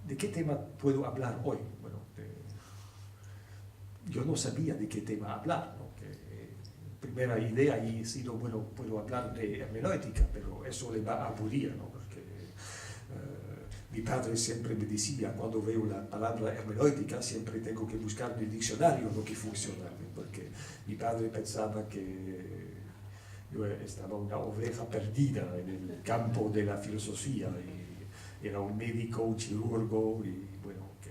¿de qué tema puedo hablar hoy? Bueno, yo no sabía de qué tema hablar, ¿no? Primera idea y ha sido, bueno, puedo hablar de hermenéutica, pero eso le va a aburrir, ¿no? Porque mi padre siempre me decía, cuando veo la palabra hermenéutica, siempre tengo que buscar en el diccionario lo que funciona, ¿no? Porque mi padre pensaba que yo estaba una oveja perdida en el campo de la filosofía y era un médico, un chirurgo y bueno, que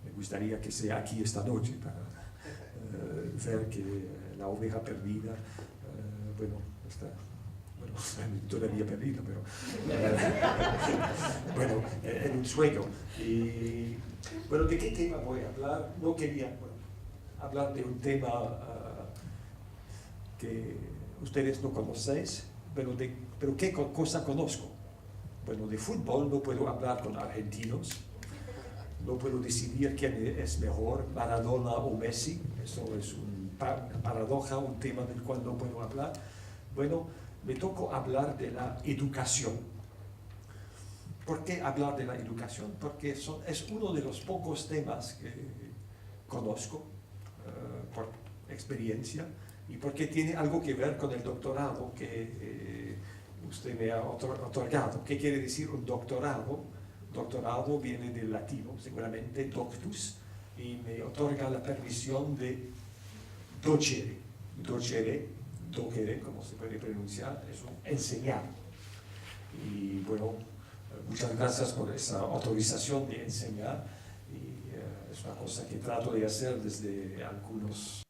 me gustaría que sea aquí esta noche para ver que la oveja perdida, bueno, está todavía perdida, pero bueno, en un sueño. Y bueno, ¿de qué tema voy a hablar? No quería hablar de un tema que ustedes no conocéis, pero ¿qué cosa conozco? Bueno, de fútbol no puedo hablar con argentinos, no puedo decidir quién es mejor, Maradona o Messi, eso es una paradoja, un tema del cual no puedo hablar. Bueno, me tocó hablar de la educación. ¿Por qué hablar de la educación? Porque es uno de los pocos temas que conozco por experiencia y porque tiene algo que ver con el doctorado que usted me ha otorgado. ¿Qué quiere decir un doctorado? Doctorado viene del latino, seguramente doctus, y me otorga la permisión de docere. Docere, como se puede pronunciar, es enseñar. Y bueno, muchas gracias por esa autorización de enseñar. Y es una cosa que trato de hacer desde algunos años,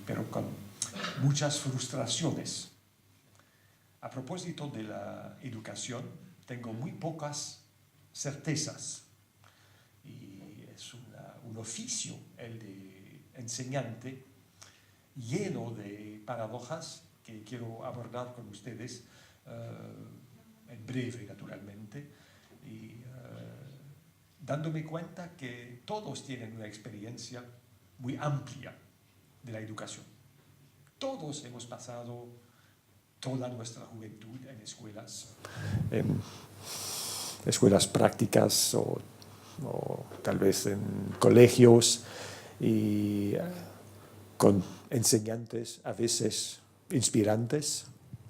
pero con muchas frustraciones. A propósito de la educación, tengo muy pocas certezas. Y es un oficio, el de enseñante, lleno de paradojas que quiero abordar con ustedes en breve, naturalmente, y dándome cuenta que todos tienen una experiencia muy amplia de la educación. Todos hemos pasado toda nuestra juventud en escuelas prácticas o tal vez en colegios y con enseñantes a veces inspirantes,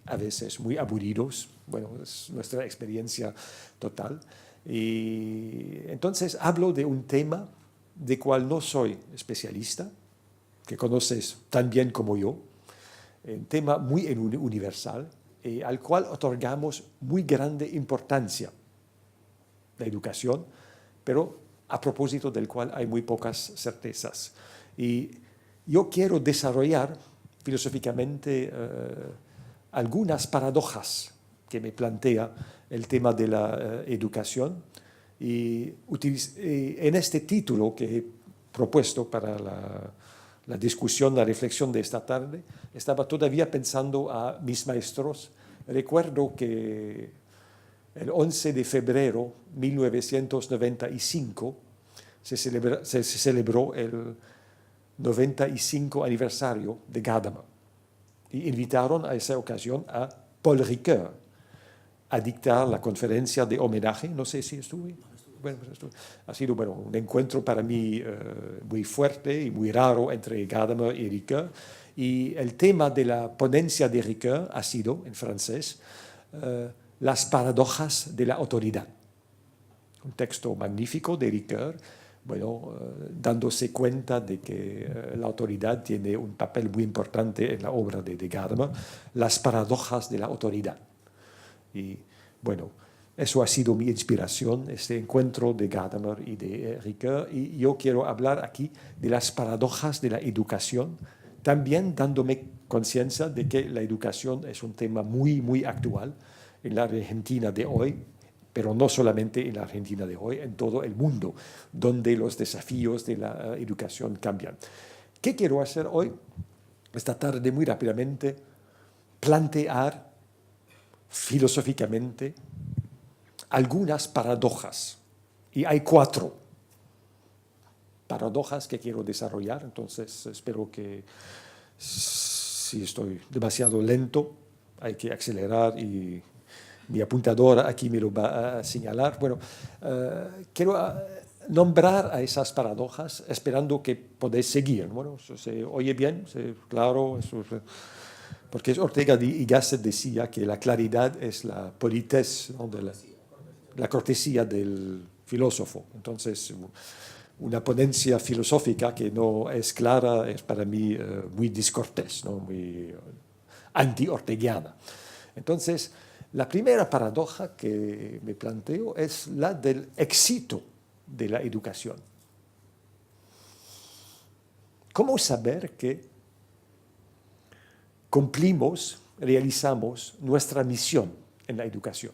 a veces muy aburridos. Bueno, es nuestra experiencia total. Y entonces hablo de un tema de cual no soy especialista, que conoces tan bien como yo, un tema muy universal, al cual otorgamos muy grande importancia, la educación, pero a propósito del cual hay muy pocas certezas. Y yo quiero desarrollar filosóficamente algunas paradojas que me plantea el tema de la educación. Y en este título que he propuesto para la discusión, la reflexión de esta tarde, estaba todavía pensando a mis maestros. Recuerdo que el 11 de febrero de 1995 se celebró el 95 aniversario de Gadamer. Y invitaron a esa ocasión a Paul Ricoeur a dictar la conferencia de homenaje. No sé si estuve. Bueno, ha sido un encuentro para mí muy fuerte y muy raro entre Gadamer y Ricoeur. Y el tema de la ponencia de Ricoeur ha sido, en francés, las paradojas de la autoridad. Un texto magnífico de Ricoeur, dándose cuenta de que la autoridad tiene un papel muy importante en la obra de Gadamer, las paradojas de la autoridad. Y bueno, Eso ha sido mi inspiración, este encuentro de Gadamer y de Ricoeur, y yo quiero hablar aquí de las paradojas de la educación, también dándome conciencia de que la educación es un tema muy, muy actual en la Argentina de hoy, pero no solamente en la Argentina de hoy, en todo el mundo, donde los desafíos de la educación cambian. ¿Qué quiero hacer hoy? Esta tarde, muy rápidamente, plantear filosóficamente algunas paradojas. Y hay 4 paradojas que quiero desarrollar, entonces espero que si estoy demasiado lento, hay que acelerar y mi apuntadora aquí me lo va a señalar. Bueno, quiero nombrar a esas paradojas esperando que podáis seguir. Bueno, se oye bien, claro, porque Ortega y Gasset decía que la claridad es la politesse, ¿no? de la cortesía del filósofo. Entonces, una ponencia filosófica que no es clara es para mí muy discortés, ¿no? Muy anti-orteguiana. Entonces, la primera paradoja que me planteo es la del éxito de la educación. ¿Cómo saber que cumplimos, realizamos nuestra misión en la educación?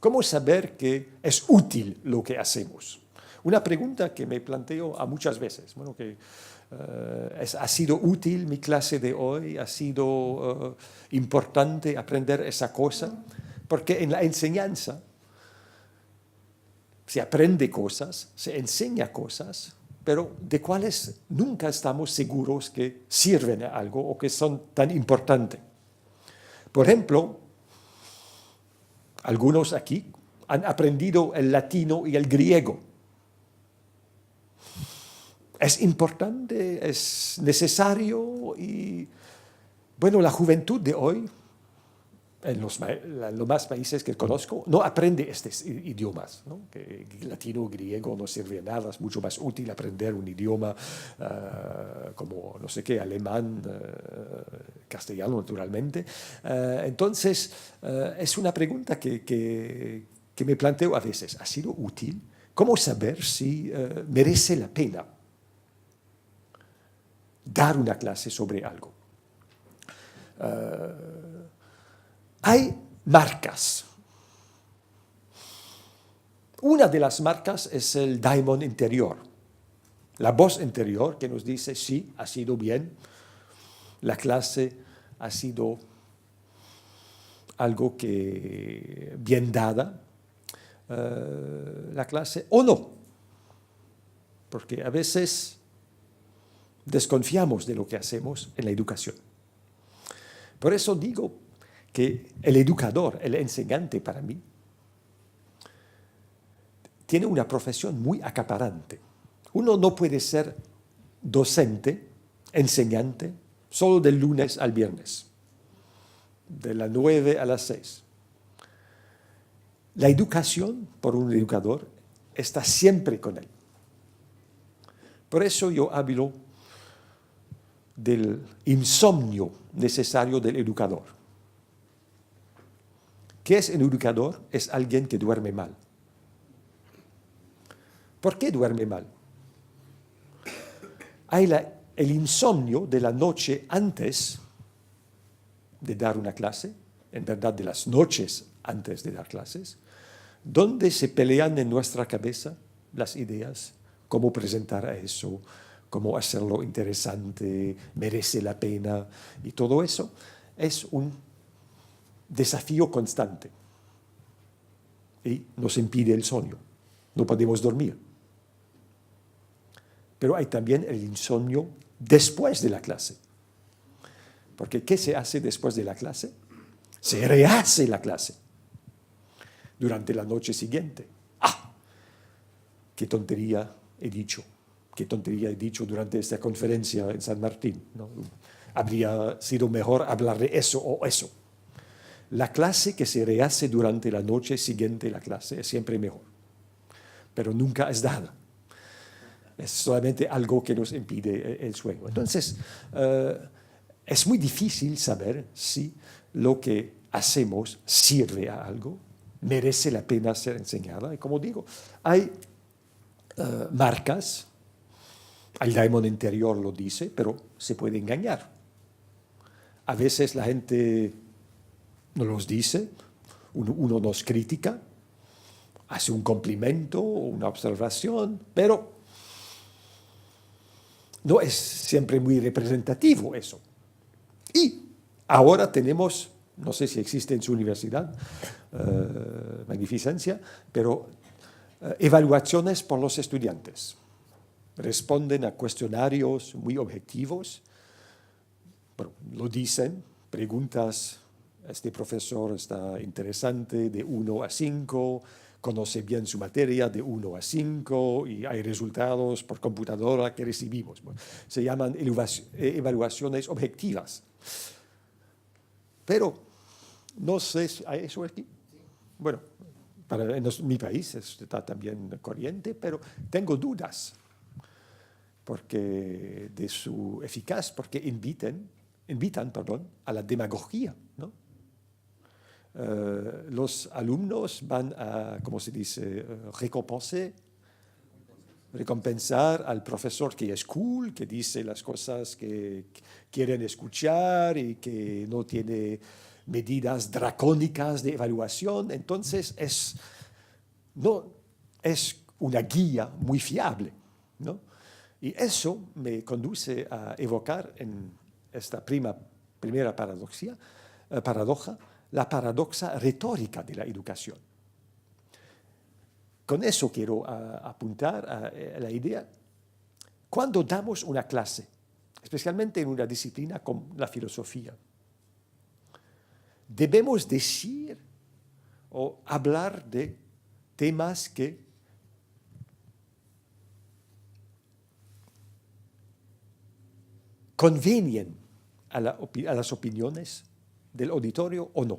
¿Cómo saber que es útil lo que hacemos? Una pregunta que me planteo a muchas veces. Bueno, que ¿ha sido útil mi clase de hoy? ¿Ha sido importante aprender esa cosa? Porque en la enseñanza se aprende cosas, se enseña cosas, pero de cuales nunca estamos seguros que sirven a algo o que son tan importantes. Por ejemplo, algunos aquí han aprendido el latino y el griego. Es importante, es necesario y, bueno, la juventud de hoy, en los más países que conozco, no aprende estos idiomas, ¿no? Que latino, griego no sirve de nada, es mucho más útil aprender un idioma como, no sé qué, alemán, castellano, naturalmente. Entonces, es una pregunta que me planteo a veces. ¿Ha sido útil? ¿Cómo saber si merece la pena dar una clase sobre algo? Hay marcas. Una de las marcas es el daimon interior, la voz interior que nos dice, sí, ha sido bien, la clase ha sido algo que bien dada, la clase, o no, porque a veces desconfiamos de lo que hacemos en la educación. Por eso digo que el educador, el enseñante para mí, tiene una profesión muy acaparante. Uno no puede ser docente, enseñante, solo del lunes al viernes, de las 9 a las 6. La educación, por un educador, está siempre con él. Por eso yo hablo del insomnio necesario del educador. ¿Qué es un educador? Es alguien que duerme mal. ¿Por qué duerme mal? Hay el insomnio de la noche antes de dar una clase, en verdad de las noches antes de dar clases, donde se pelean en nuestra cabeza las ideas, cómo presentar a eso, cómo hacerlo interesante, merece la pena, y todo eso es un desafío constante y nos impide el sueño, no podemos dormir. Pero hay también el insomnio después de la clase, porque ¿qué se hace después de la clase? Se rehace la clase durante la noche siguiente. ¡Ah! ¡Qué tontería he dicho! ¡Qué tontería he dicho durante esta conferencia en San Martín! ¿No? Habría sido mejor hablar de eso o eso. La clase que se rehace durante la noche siguiente a la clase es siempre mejor, pero nunca es dada. Es solamente algo que nos impide el sueño. Entonces, es muy difícil saber si lo que hacemos sirve a algo merece la pena ser enseñada. Y como digo, hay marcas, el daimon interior lo dice, pero se puede engañar. A veces la gente no los dice, uno nos critica, hace un complemento o una observación, pero no es siempre muy representativo eso. Y ahora tenemos, no sé si existe en su universidad, Magnificencia, pero evaluaciones por los estudiantes. Responden a cuestionarios muy objetivos, bueno, lo dicen, preguntas, este profesor está interesante de 1 a 5, conoce bien su materia de 1 a 5 y hay resultados por computadora que recibimos. Bueno, se llaman evaluaciones objetivas. Pero no sé si hay eso aquí. Bueno, en mi país está también corriente, pero tengo dudas porque de su eficacia, porque invitan a la demagogia, ¿no? Los alumnos van a, ¿cómo se dice?, recompensar al profesor que es cool, que dice las cosas que quieren escuchar y que no tiene medidas dracónicas de evaluación. Entonces no es una guía muy fiable, ¿no? Y eso me conduce a evocar en esta primera paradoja, la paradoja retórica de la educación. Con eso quiero apuntar a la idea, cuando damos una clase, especialmente en una disciplina como la filosofía, debemos decir o hablar de temas que convenien a las opiniones del auditorio o no.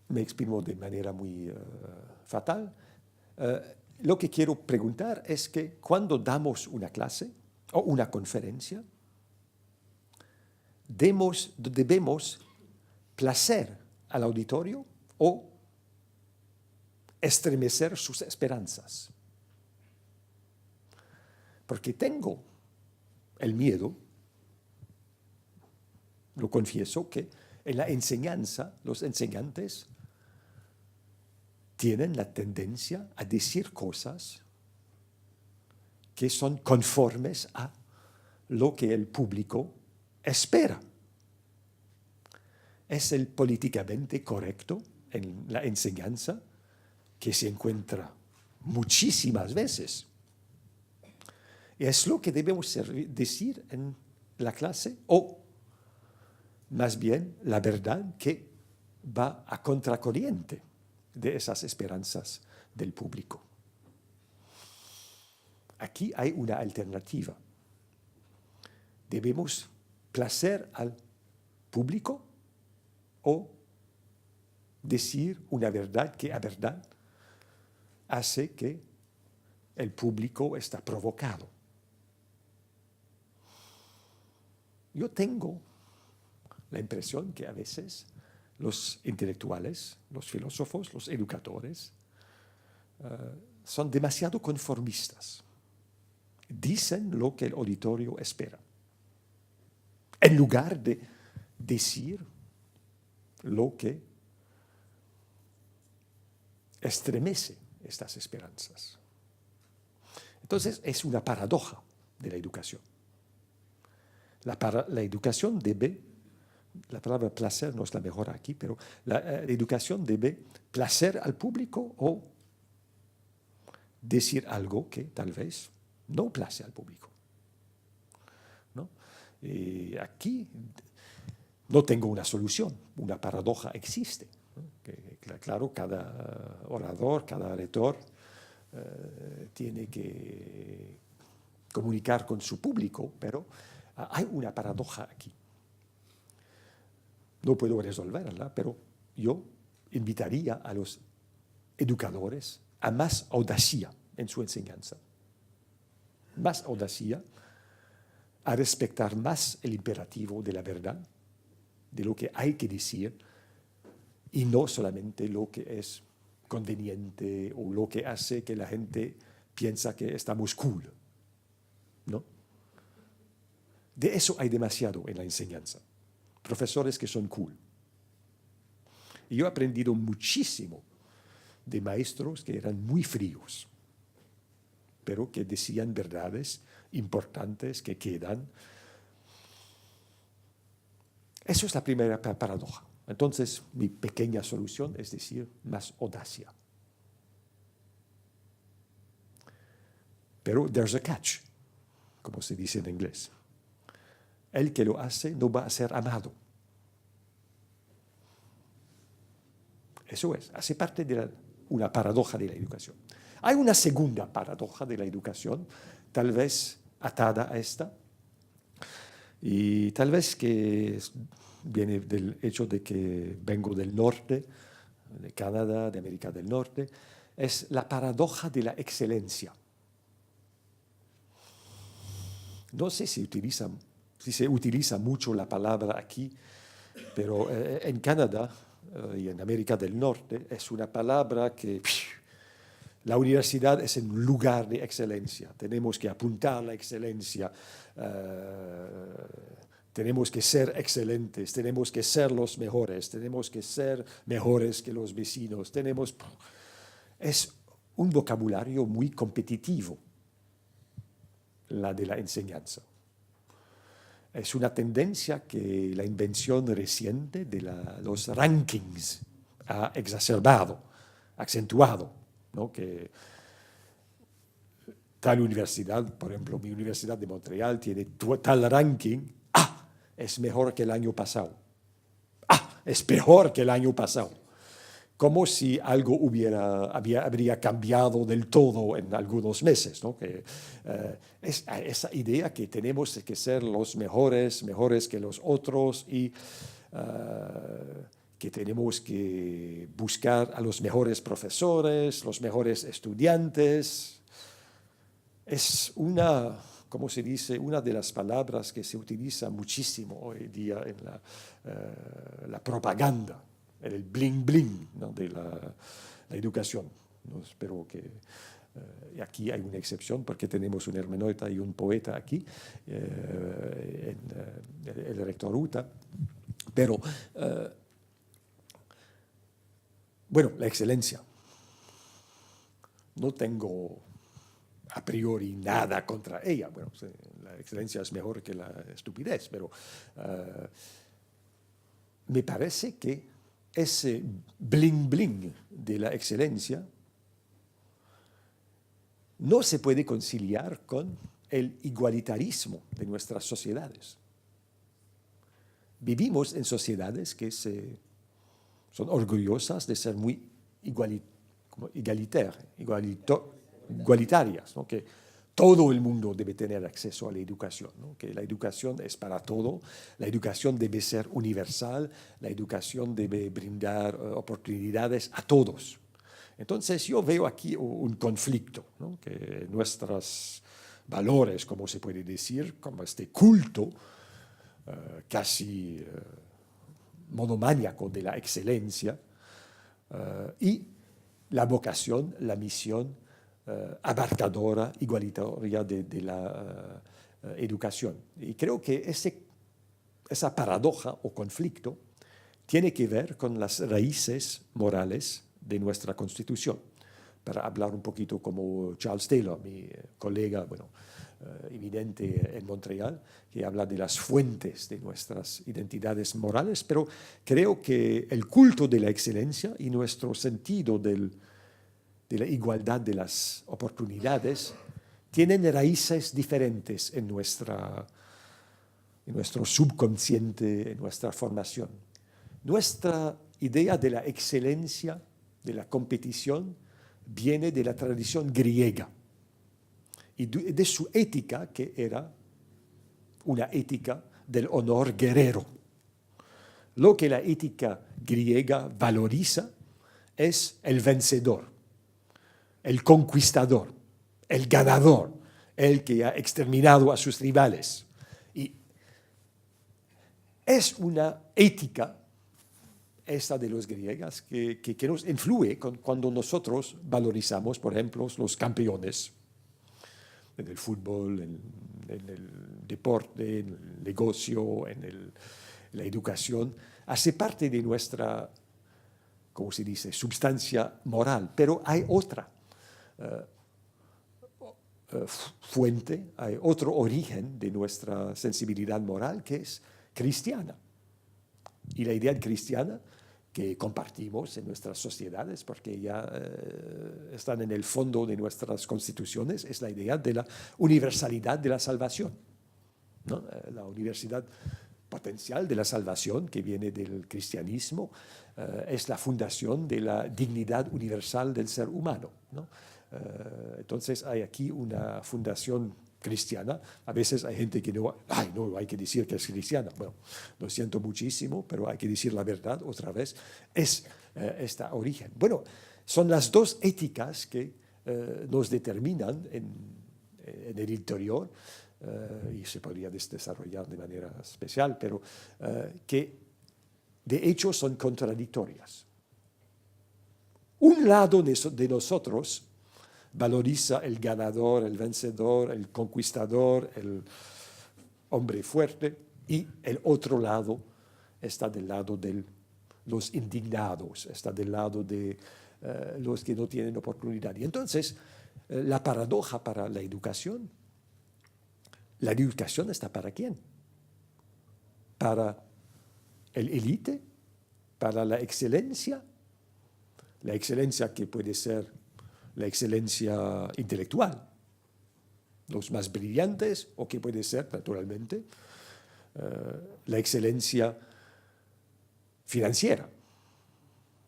Me exprimo de manera muy fatal. Lo que quiero preguntar es que cuando damos una clase o una conferencia, debemos placer al auditorio o estremecer sus esperanzas. Porque tengo el miedo, lo confieso, que en la enseñanza los enseñantes tienen la tendencia a decir cosas que son conformes a lo que el público espera. Es el políticamente correcto en la enseñanza que se encuentra muchísimas veces. Y es lo que debemos decir en la clase, o más bien la verdad que va a contracorriente de esas esperanzas del público. Aquí hay una alternativa. Debemos placer al público o decir una verdad que a verdad hace que el público está provocado. Yo tengo la impresión que a veces los intelectuales, los filósofos, los educadores, son demasiado conformistas. Dicen lo que el auditorio espera, en lugar de decir lo que estremece estas esperanzas. Entonces es una paradoja de la educación. La educación debe, la palabra placer no es la mejor aquí, pero la educación debe placer al público o decir algo que tal vez no place al público, ¿no? Y aquí no tengo una solución, una paradoja existe, ¿no? Claro, cada orador, cada retor tiene que comunicar con su público, pero hay una paradoja aquí. No puedo resolverla, pero yo invitaría a los educadores a más audacia en su enseñanza, más audacia, a respetar más el imperativo de la verdad, de lo que hay que decir y no solamente lo que es conveniente o lo que hace que la gente piensa que estamos cool, ¿no? De eso hay demasiado en la enseñanza. Profesores que son cool. Y yo he aprendido muchísimo de maestros que eran muy fríos, pero que decían verdades importantes que quedan. Eso es la primera paradoja. Entonces, mi pequeña solución es decir, más audacia. Pero there's a catch, como se dice en inglés. El que lo hace no va a ser amado. Eso hace parte de una paradoja de la educación. Hay una segunda paradoja de la educación, tal vez atada a esta, y tal vez que viene del hecho de que vengo del norte, de Canadá, de América del Norte, es la paradoja de la excelencia. No sé si se utiliza mucho la palabra aquí, pero en Canadá y en América del Norte es una palabra que la universidad es un lugar de excelencia. Tenemos que apuntar a la excelencia, tenemos que ser excelentes, tenemos que ser los mejores, tenemos que ser mejores que los vecinos. Es un vocabulario muy competitivo, la de la enseñanza. Es una tendencia que la invención reciente de los rankings ha exacerbado, acentuado, ¿no? Que tal universidad, por ejemplo, mi Universidad de Montreal tiene tal ranking, es mejor que el año pasado. Es peor que el año pasado. Como si algo habría cambiado del todo en algunos meses, ¿no? Esa idea que tenemos que ser los mejores que los otros y que tenemos que buscar a los mejores profesores, los mejores estudiantes. Es ¿cómo se dice? Una de las palabras que se utiliza muchísimo hoy día en la propaganda, en el bling bling, ¿no? De la educación. ¿No? Espero que aquí hay una excepción porque tenemos un hermeneuta y un poeta aquí, el rector Uta. Pero, bueno, la excelencia. No tengo a priori nada contra ella. Bueno, la excelencia es mejor que la estupidez, pero me parece que ese bling bling de la excelencia no se puede conciliar con el igualitarismo de nuestras sociedades. Vivimos en sociedades que son orgullosas de ser muy igualitarias, ¿no? Que todo el mundo debe tener acceso a la educación, ¿no? Que la educación es para todo, la educación debe ser universal, la educación debe brindar oportunidades a todos. Entonces yo veo aquí un conflicto, ¿no? Que nuestros valores, como se puede decir, como este culto casi monomaníaco de la excelencia y la vocación, la misión abarcadora, igualitaria de la educación. Y creo que esa paradoja o conflicto tiene que ver con las raíces morales de nuestra Constitución. Para hablar un poquito como Charles Taylor, mi colega, evidente en Montreal, que habla de las fuentes de nuestras identidades morales, pero creo que el culto de la excelencia y nuestro sentido de la igualdad de las oportunidades tienen raíces diferentes en nuestro subconsciente, en nuestra formación. Nuestra idea de la excelencia, de la competición, viene de la tradición griega y de su ética, que era una ética del honor guerrero. Lo que la ética griega valoriza es el vencedor, el conquistador, el ganador, el que ha exterminado a sus rivales. Y Es una ética, esta de los griegos, que nos influye cuando nosotros valorizamos, por ejemplo, los campeones en el fútbol, en el deporte, en el negocio, en la educación. Hace parte de nuestra, ¿cómo se dice?, substancia moral. Pero hay otra fuente, hay otro origen de nuestra sensibilidad moral que es cristiana. Y la idea cristiana que compartimos en nuestras sociedades, porque ya están en el fondo de nuestras constituciones, es la idea de la universalidad de la salvación, ¿no? La universalidad potencial de la salvación que viene del cristianismo es la fundación de la dignidad universal del ser humano, ¿no? Entonces hay aquí una fundación cristiana. A veces hay gente que no hay que decir que es cristiana. Bueno, lo siento muchísimo, pero hay que decir la verdad otra vez. Es este origen. Bueno, son las dos éticas que nos determinan en el interior, y se podría desarrollar de manera especial, pero que de hecho son contradictorias. Un lado de nosotros valoriza el ganador, el vencedor, el conquistador, el hombre fuerte, y el otro lado está del lado de los indignados, está del lado de los que no tienen oportunidad. Y entonces, la paradoja para la educación está ¿para quién? ¿Para el élite? ¿Para la excelencia? La excelencia que puede ser la excelencia intelectual, los más brillantes, o que puede ser, naturalmente, la excelencia financiera.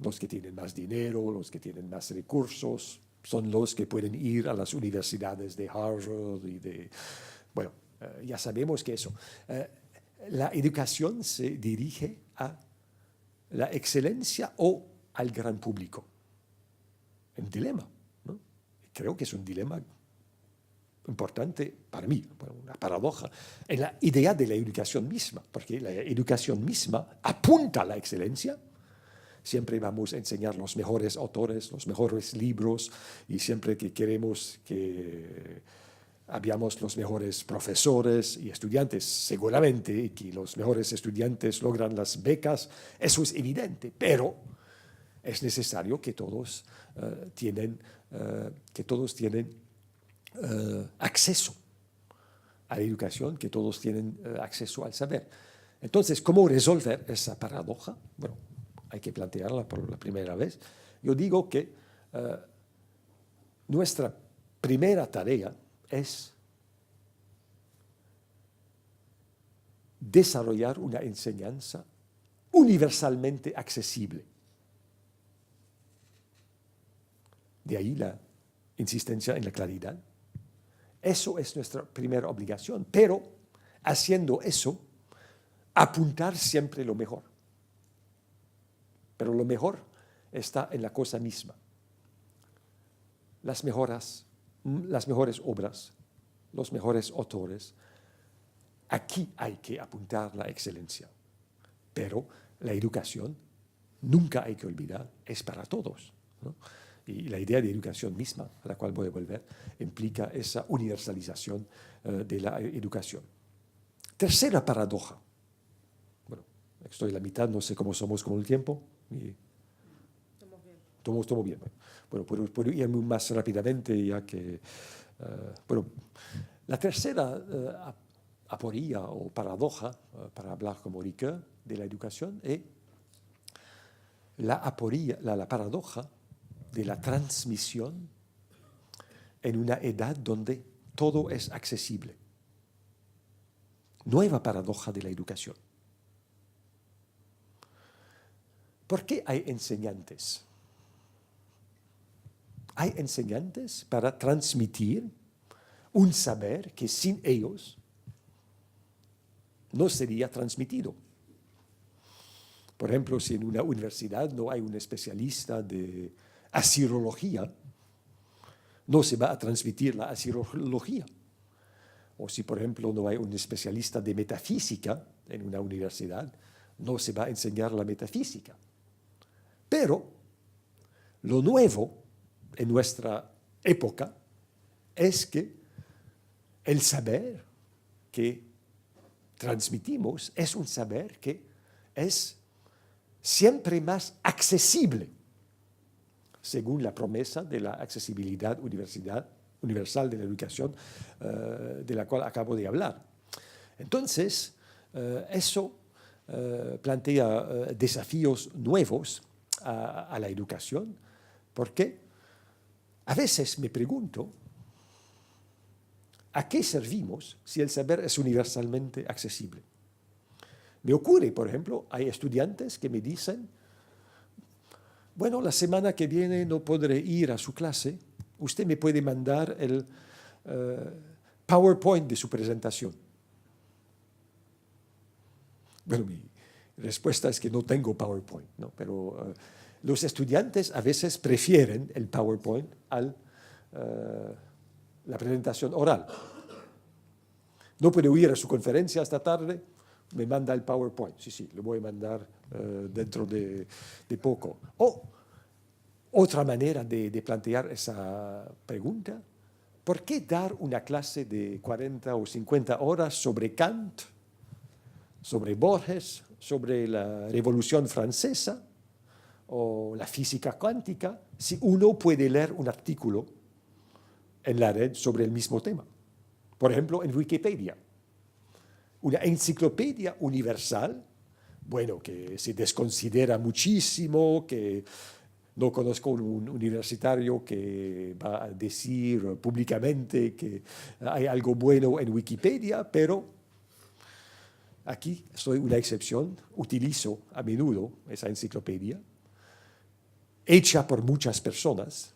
Los que tienen más dinero, los que tienen más recursos, son los que pueden ir a las universidades de Harvard y de... Bueno, ya sabemos que eso. La educación se dirige a la excelencia o al gran público. Un dilema. Creo que es un dilema importante para mí, una paradoja, en la idea de la educación misma, porque la educación misma apunta a la excelencia. Siempre vamos a enseñar los mejores autores, los mejores libros, y siempre que queremos que habíamos los mejores profesores y estudiantes, seguramente que los mejores estudiantes logran las becas, eso es evidente, pero es necesario que todos tienen acceso a la educación, que todos tienen acceso al saber. Entonces, ¿cómo resolver esa paradoja? Bueno, hay que plantearla por la primera vez. Yo digo que nuestra primera tarea es desarrollar una enseñanza universalmente accesible. De ahí la insistencia en la claridad. Eso es nuestra primera obligación, pero haciendo eso, apuntar siempre lo mejor. Pero lo mejor está en la cosa misma. Las mejores obras, los mejores autores. Aquí hay que apuntar la excelencia. Pero la educación, nunca hay que olvidar, es para todos, ¿no? Y la idea de educación misma, a la cual voy a volver, implica esa universalización de la educación. Tercera paradoja. Bueno, estoy en la mitad, no sé cómo somos con el tiempo. Estamos bien. Bueno, puedo ir más rápidamente, ya que... bueno, la tercera aporía o paradoja, para hablar como Ricoeur, de la educación, es la paradoja de la transmisión en una edad donde todo es accesible. Nueva paradoja de la educación. ¿Por qué hay enseñantes? Hay enseñantes para transmitir un saber que sin ellos no sería transmitido. Por ejemplo, si en una universidad no hay un especialista de asirología, no se va a transmitir la asirología. o si, por ejemplo, no hay un especialista de metafísica en una universidad, no se va a enseñar la metafísica. Pero lo nuevo en nuestra época es que el saber que transmitimos es un saber que es siempre más accesible, según la promesa de la accesibilidad universal de la educación de la cual acabo de hablar. Entonces, eso plantea desafíos nuevos a la educación, porque a veces me pregunto, ¿a qué servimos si el saber es universalmente accesible? Me ocurre, por ejemplo, hay estudiantes que me dicen, bueno, la semana que viene no podré ir a su clase, usted me puede mandar el PowerPoint de su presentación. Bueno, mi respuesta es que no tengo PowerPoint, ¿no? Pero los estudiantes a veces prefieren el PowerPoint a la presentación oral. No puedo ir a su conferencia esta tarde, me manda el PowerPoint. Sí, lo voy a mandar dentro de poco. O otra manera de plantear esa pregunta, ¿por qué dar una clase de 40 o 50 horas sobre Kant, sobre Borges, sobre la Revolución Francesa o la física cuántica, si uno puede leer un artículo en la red sobre el mismo tema? Por ejemplo, en Wikipedia. Una enciclopedia universal, bueno, que se desconsidera muchísimo, que no conozco un universitario que va a decir públicamente que hay algo bueno en Wikipedia, pero aquí soy una excepción, utilizo a menudo esa enciclopedia, hecha por muchas personas,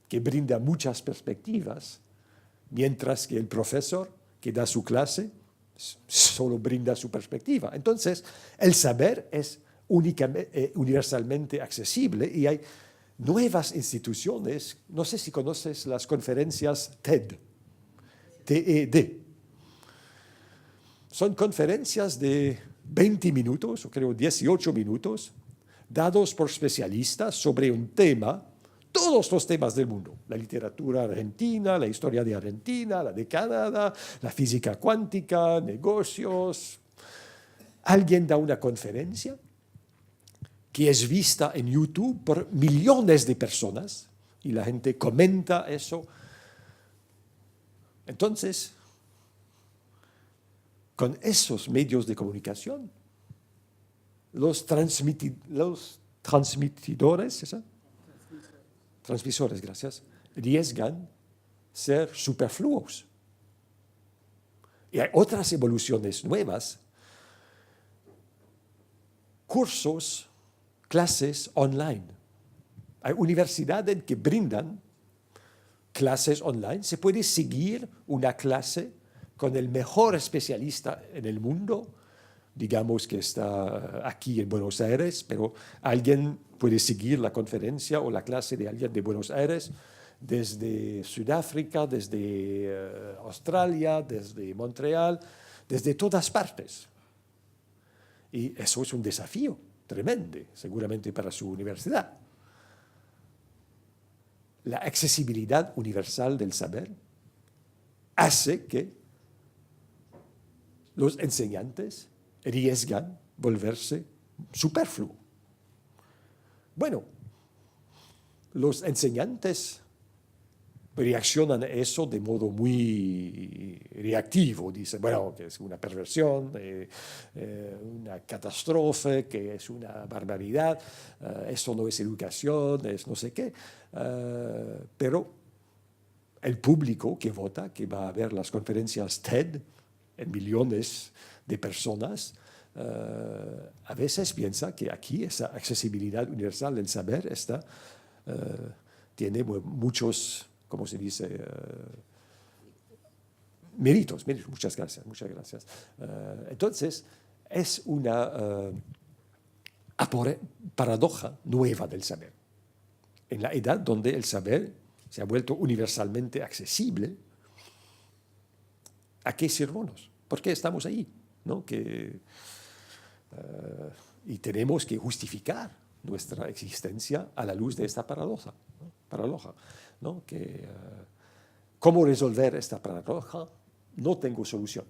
que brinda muchas perspectivas, mientras que el profesor que da su clase solo brinda su perspectiva. Entonces, el saber es universalmente accesible y hay nuevas instituciones. No sé si conoces las conferencias TED, T-E-D. Son conferencias de 20 minutos, o creo 18 minutos, dados por especialistas sobre un tema, todos los temas del mundo, la literatura argentina, la historia de Argentina, la de Canadá, la física cuántica, negocios. Alguien da una conferencia que es vista en YouTube por millones de personas y la gente comenta eso. Entonces, con esos medios de comunicación, los transmisores, gracias, arriesgan ser superfluos. Y hay otras evoluciones nuevas, cursos, clases online. Hay universidades que brindan clases online. Se puede seguir una clase con el mejor especialista en el mundo, digamos que está aquí en Buenos Aires, pero alguien puede seguir la conferencia o la clase de alguien de Buenos Aires desde Sudáfrica, desde Australia, desde Montreal, desde todas partes. Y eso es un desafío tremendo, seguramente para su universidad. La accesibilidad universal del saber hace que los enseñantes arriesgan volverse superfluos. Bueno, los enseñantes reaccionan a eso de modo muy reactivo. Dicen, bueno, que es una perversión, una catástrofe, que es una barbaridad, eso no es educación, es no sé qué. Pero el público que vota, que va a ver las conferencias TED en millones de personas, a veces piensa que aquí esa accesibilidad universal del saber tiene muchos, ¿cómo se dice? Méritos. Muchas gracias. Entonces, es una paradoja nueva del saber. En la edad donde el saber se ha vuelto universalmente accesible, ¿A qué servirnos? ¿Por qué estamos ahí? ¿No? Y tenemos que justificar nuestra existencia a la luz de esta paradoja. ¿No? ¿Cómo resolver esta paradoja? No tengo solución.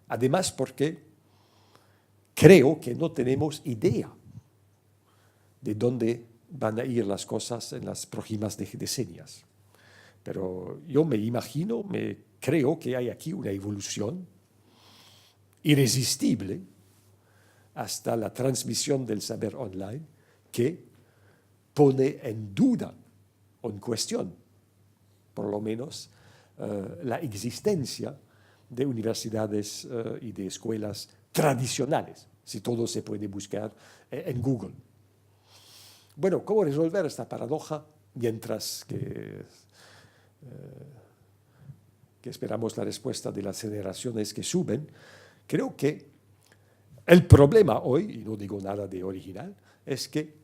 Además, porque creo que no tenemos idea de dónde van a ir las cosas en las próximas decenias. Pero yo me imagino, creo que hay aquí una evolución irresistible hasta la transmisión del saber online que pone en duda o en cuestión, por lo menos, la existencia de universidades y de escuelas tradicionales, si todo se puede buscar en Google. Bueno, ¿cómo resolver esta paradoja mientras que esperamos la respuesta de las generaciones que suben? Creo que el problema hoy, y no digo nada de original, es que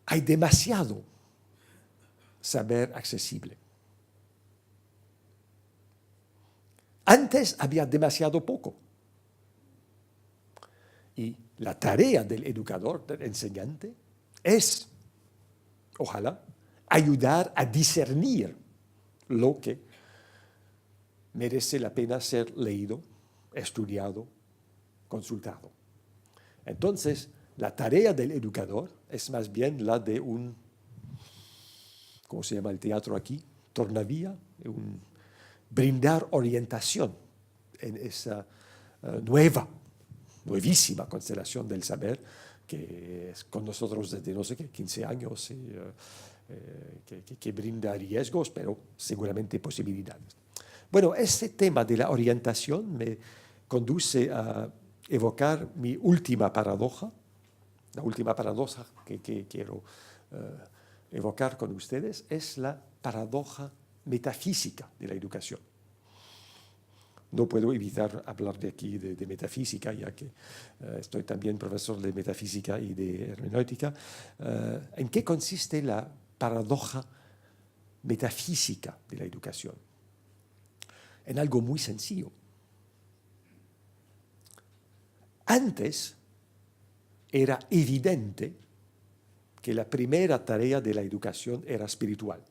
hay demasiado saber accesible. Antes había demasiado poco. Y la tarea del educador, del enseñante, es, ojalá, ayudar a discernir lo que merece la pena ser leído, estudiado, consultado. Entonces, la tarea del educador es más bien la de un, ¿cómo se llama el teatro aquí? Tornavía, brindar orientación en esa nuevísima constelación del saber que es con nosotros desde no sé qué, 15 años, que brinda riesgos, pero seguramente posibilidades. Bueno, este tema de la orientación me conduce a evocar mi última paradoja, la última paradoja que quiero evocar con ustedes, es la paradoja metafísica de la educación. No puedo evitar hablar de aquí de metafísica, ya que estoy también profesor de metafísica y de hermenéutica. ¿En qué consiste la paradoja metafísica de la educación? En algo muy sencillo. Antes era evidente que la primera tarea de la educación era espiritual.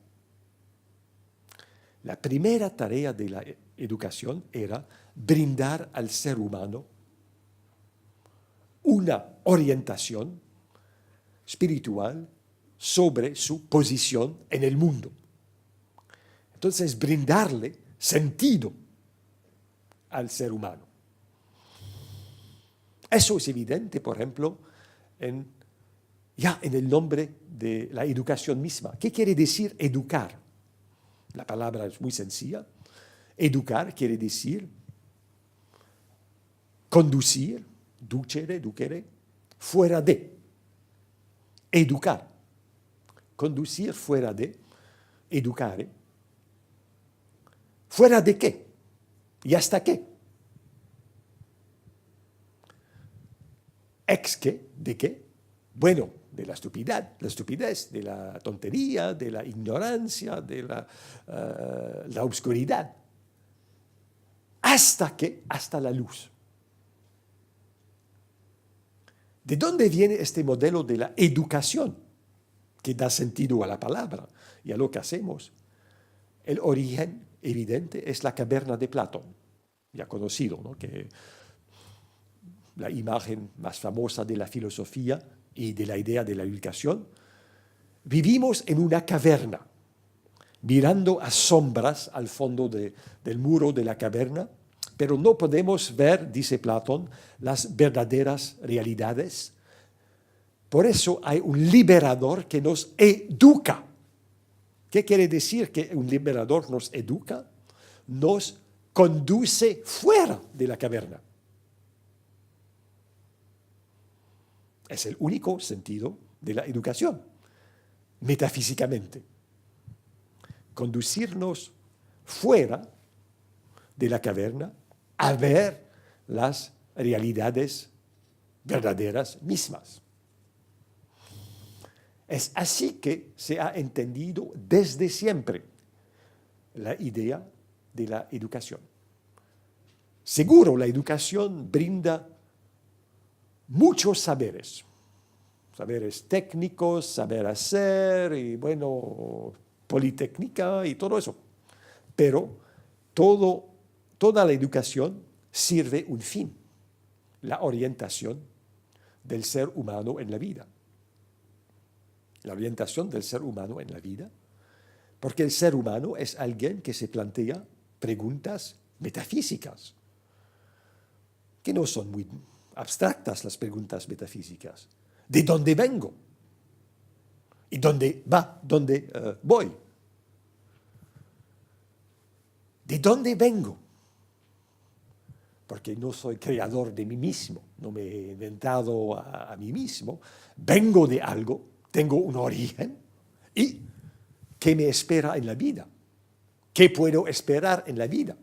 La primera tarea de la educación era brindar al ser humano una orientación espiritual sobre su posición en el mundo. Entonces, brindarle sentido al ser humano. Eso es evidente, por ejemplo, ya en el nombre de la educación misma. ¿Qué quiere decir educar? La palabra es muy sencilla. Educar quiere decir conducir, ducere, fuera de. Educar. Conducir fuera de, educare. ¿Fuera de qué? ¿Y hasta qué? ¿Ex qué? ¿De qué? Bueno, de la estupidez, de la tontería, de la ignorancia, de la oscuridad. ¿Hasta qué? Hasta la luz. ¿De dónde viene este modelo de la educación que da sentido a la palabra y a lo que hacemos? El origen evidente es la caverna de Platón, ya conocido, ¿no? Que la imagen más famosa de la filosofía y de la idea de la educación. Vivimos en una caverna, mirando a sombras al fondo del muro de la caverna, pero no podemos ver, dice Platón, las verdaderas realidades. Por eso hay un liberador que nos educa. ¿Qué quiere decir que un liberador nos educa? Nos conduce fuera de la caverna. Es el único sentido de la educación, metafísicamente. Conducirnos fuera de la caverna a ver las realidades verdaderas mismas. Es así que se ha entendido desde siempre la idea de la educación. Seguro, la educación brinda muchos saberes. Saberes técnicos, saber hacer, y bueno, politécnica y todo eso. Pero toda la educación sirve un fin, la orientación del ser humano en la vida. La orientación del ser humano en la vida, porque el ser humano es alguien que se plantea preguntas metafísicas, que no son muy abstractas las preguntas metafísicas. ¿De dónde vengo? ¿Y dónde voy? ¿De dónde vengo? Porque no soy creador de mí mismo, no me he inventado a mí mismo, vengo de algo, tengo un origen, y ¿qué me espera en la vida? ¿Qué puedo esperar en la vida?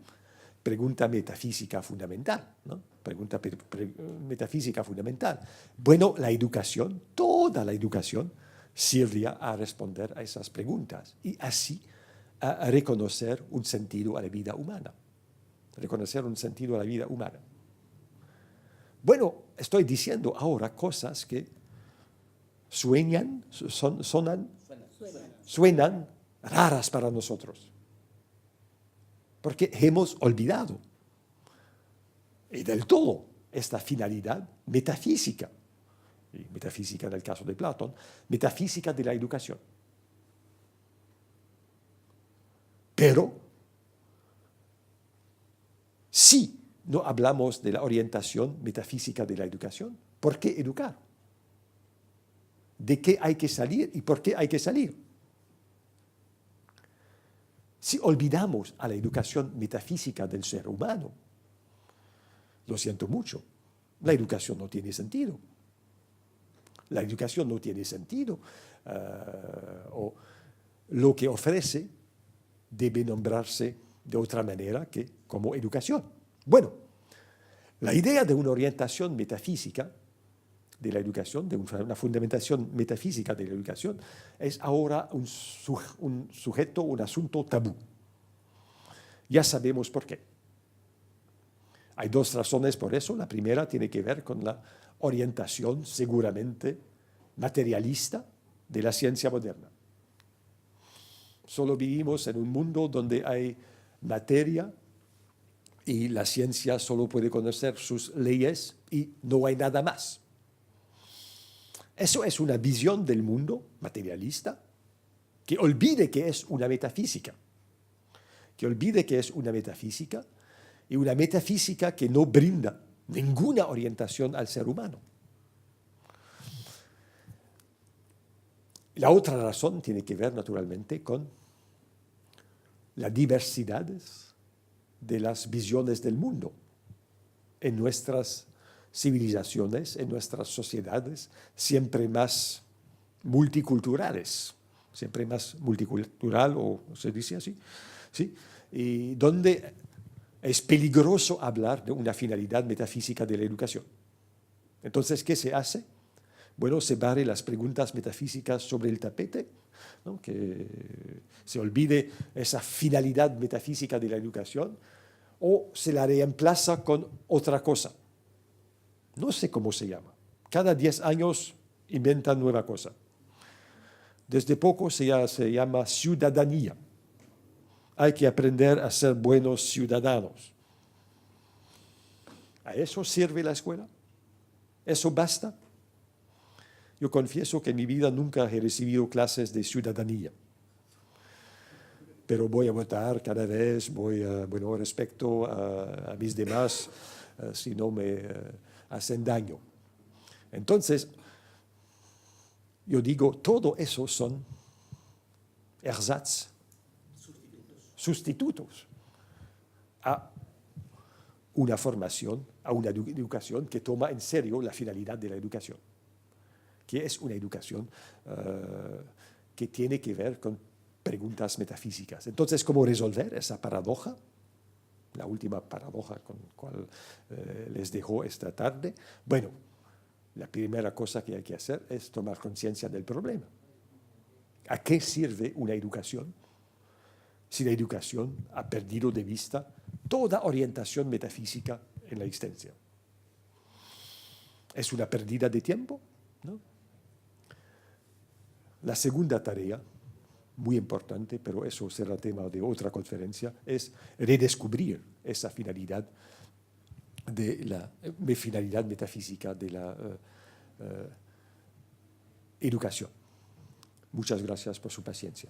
Pregunta metafísica fundamental, ¿no? Pregunta metafísica fundamental. Bueno, la educación, toda la educación, sirve a responder a esas preguntas y así a reconocer un sentido a la vida humana. Reconocer un sentido a la vida humana. Bueno, estoy diciendo ahora cosas que suenan raras para nosotros. Porque hemos olvidado, y del todo, esta finalidad metafísica, y metafísica en el caso de Platón, metafísica de la educación. Pero, si no hablamos de la orientación metafísica de la educación, ¿por qué educar? ¿De qué hay que salir y por qué hay que salir? Si olvidamos a la educación metafísica del ser humano, lo siento mucho, la educación no tiene sentido. La educación no tiene sentido, o lo que ofrece debe nombrarse de otra manera que como educación. Bueno, la idea de una orientación metafísica de la educación, de una fundamentación metafísica de la educación, es ahora un sujeto, un asunto tabú. Ya sabemos por qué. Hay dos razones por eso. La primera tiene que ver con la orientación seguramente materialista de la ciencia moderna. Solo vivimos en un mundo donde hay materia y la ciencia solo puede conocer sus leyes y no hay nada más. Eso es una visión del mundo materialista que olvide que es una metafísica. Que olvide que es una metafísica y una metafísica que no brinda ninguna orientación al ser humano. La otra razón tiene que ver naturalmente con la diversidad de las visiones del mundo en nuestras civilizaciones, en nuestras sociedades, siempre más multiculturales, siempre más multicultural, o se dice así, ¿sí? Y donde es peligroso hablar de una finalidad metafísica de la educación. Entonces, ¿qué se hace? Bueno, se barre las preguntas metafísicas sobre el tapete, ¿no? Que se olvide esa finalidad metafísica de la educación, o se la reemplaza con otra cosa. No sé cómo se llama. Cada 10 años inventan nueva cosa. Desde poco se llama ciudadanía. Hay que aprender a ser buenos ciudadanos. ¿A eso sirve la escuela? ¿Eso basta? Yo confieso que en mi vida nunca he recibido clases de ciudadanía. Pero voy a votar cada vez, bueno, respecto a mis demás, si no me hacen daño. Entonces, yo digo, todo eso son ersatz, sustitutos a una formación, a una educación que toma en serio la finalidad de la educación, que es una educación que tiene que ver con preguntas metafísicas. Entonces, ¿cómo resolver esa paradoja? La última paradoja con la cual les dejo esta tarde. Bueno, la primera cosa que hay que hacer es tomar conciencia del problema. ¿A qué sirve una educación si la educación ha perdido de vista toda orientación metafísica en la existencia? ¿Es una pérdida de tiempo? ¿No? La segunda tarea, muy importante, pero eso será tema de otra conferencia, es redescubrir esa finalidad finalidad metafísica de la educación. Muchas gracias por su paciencia.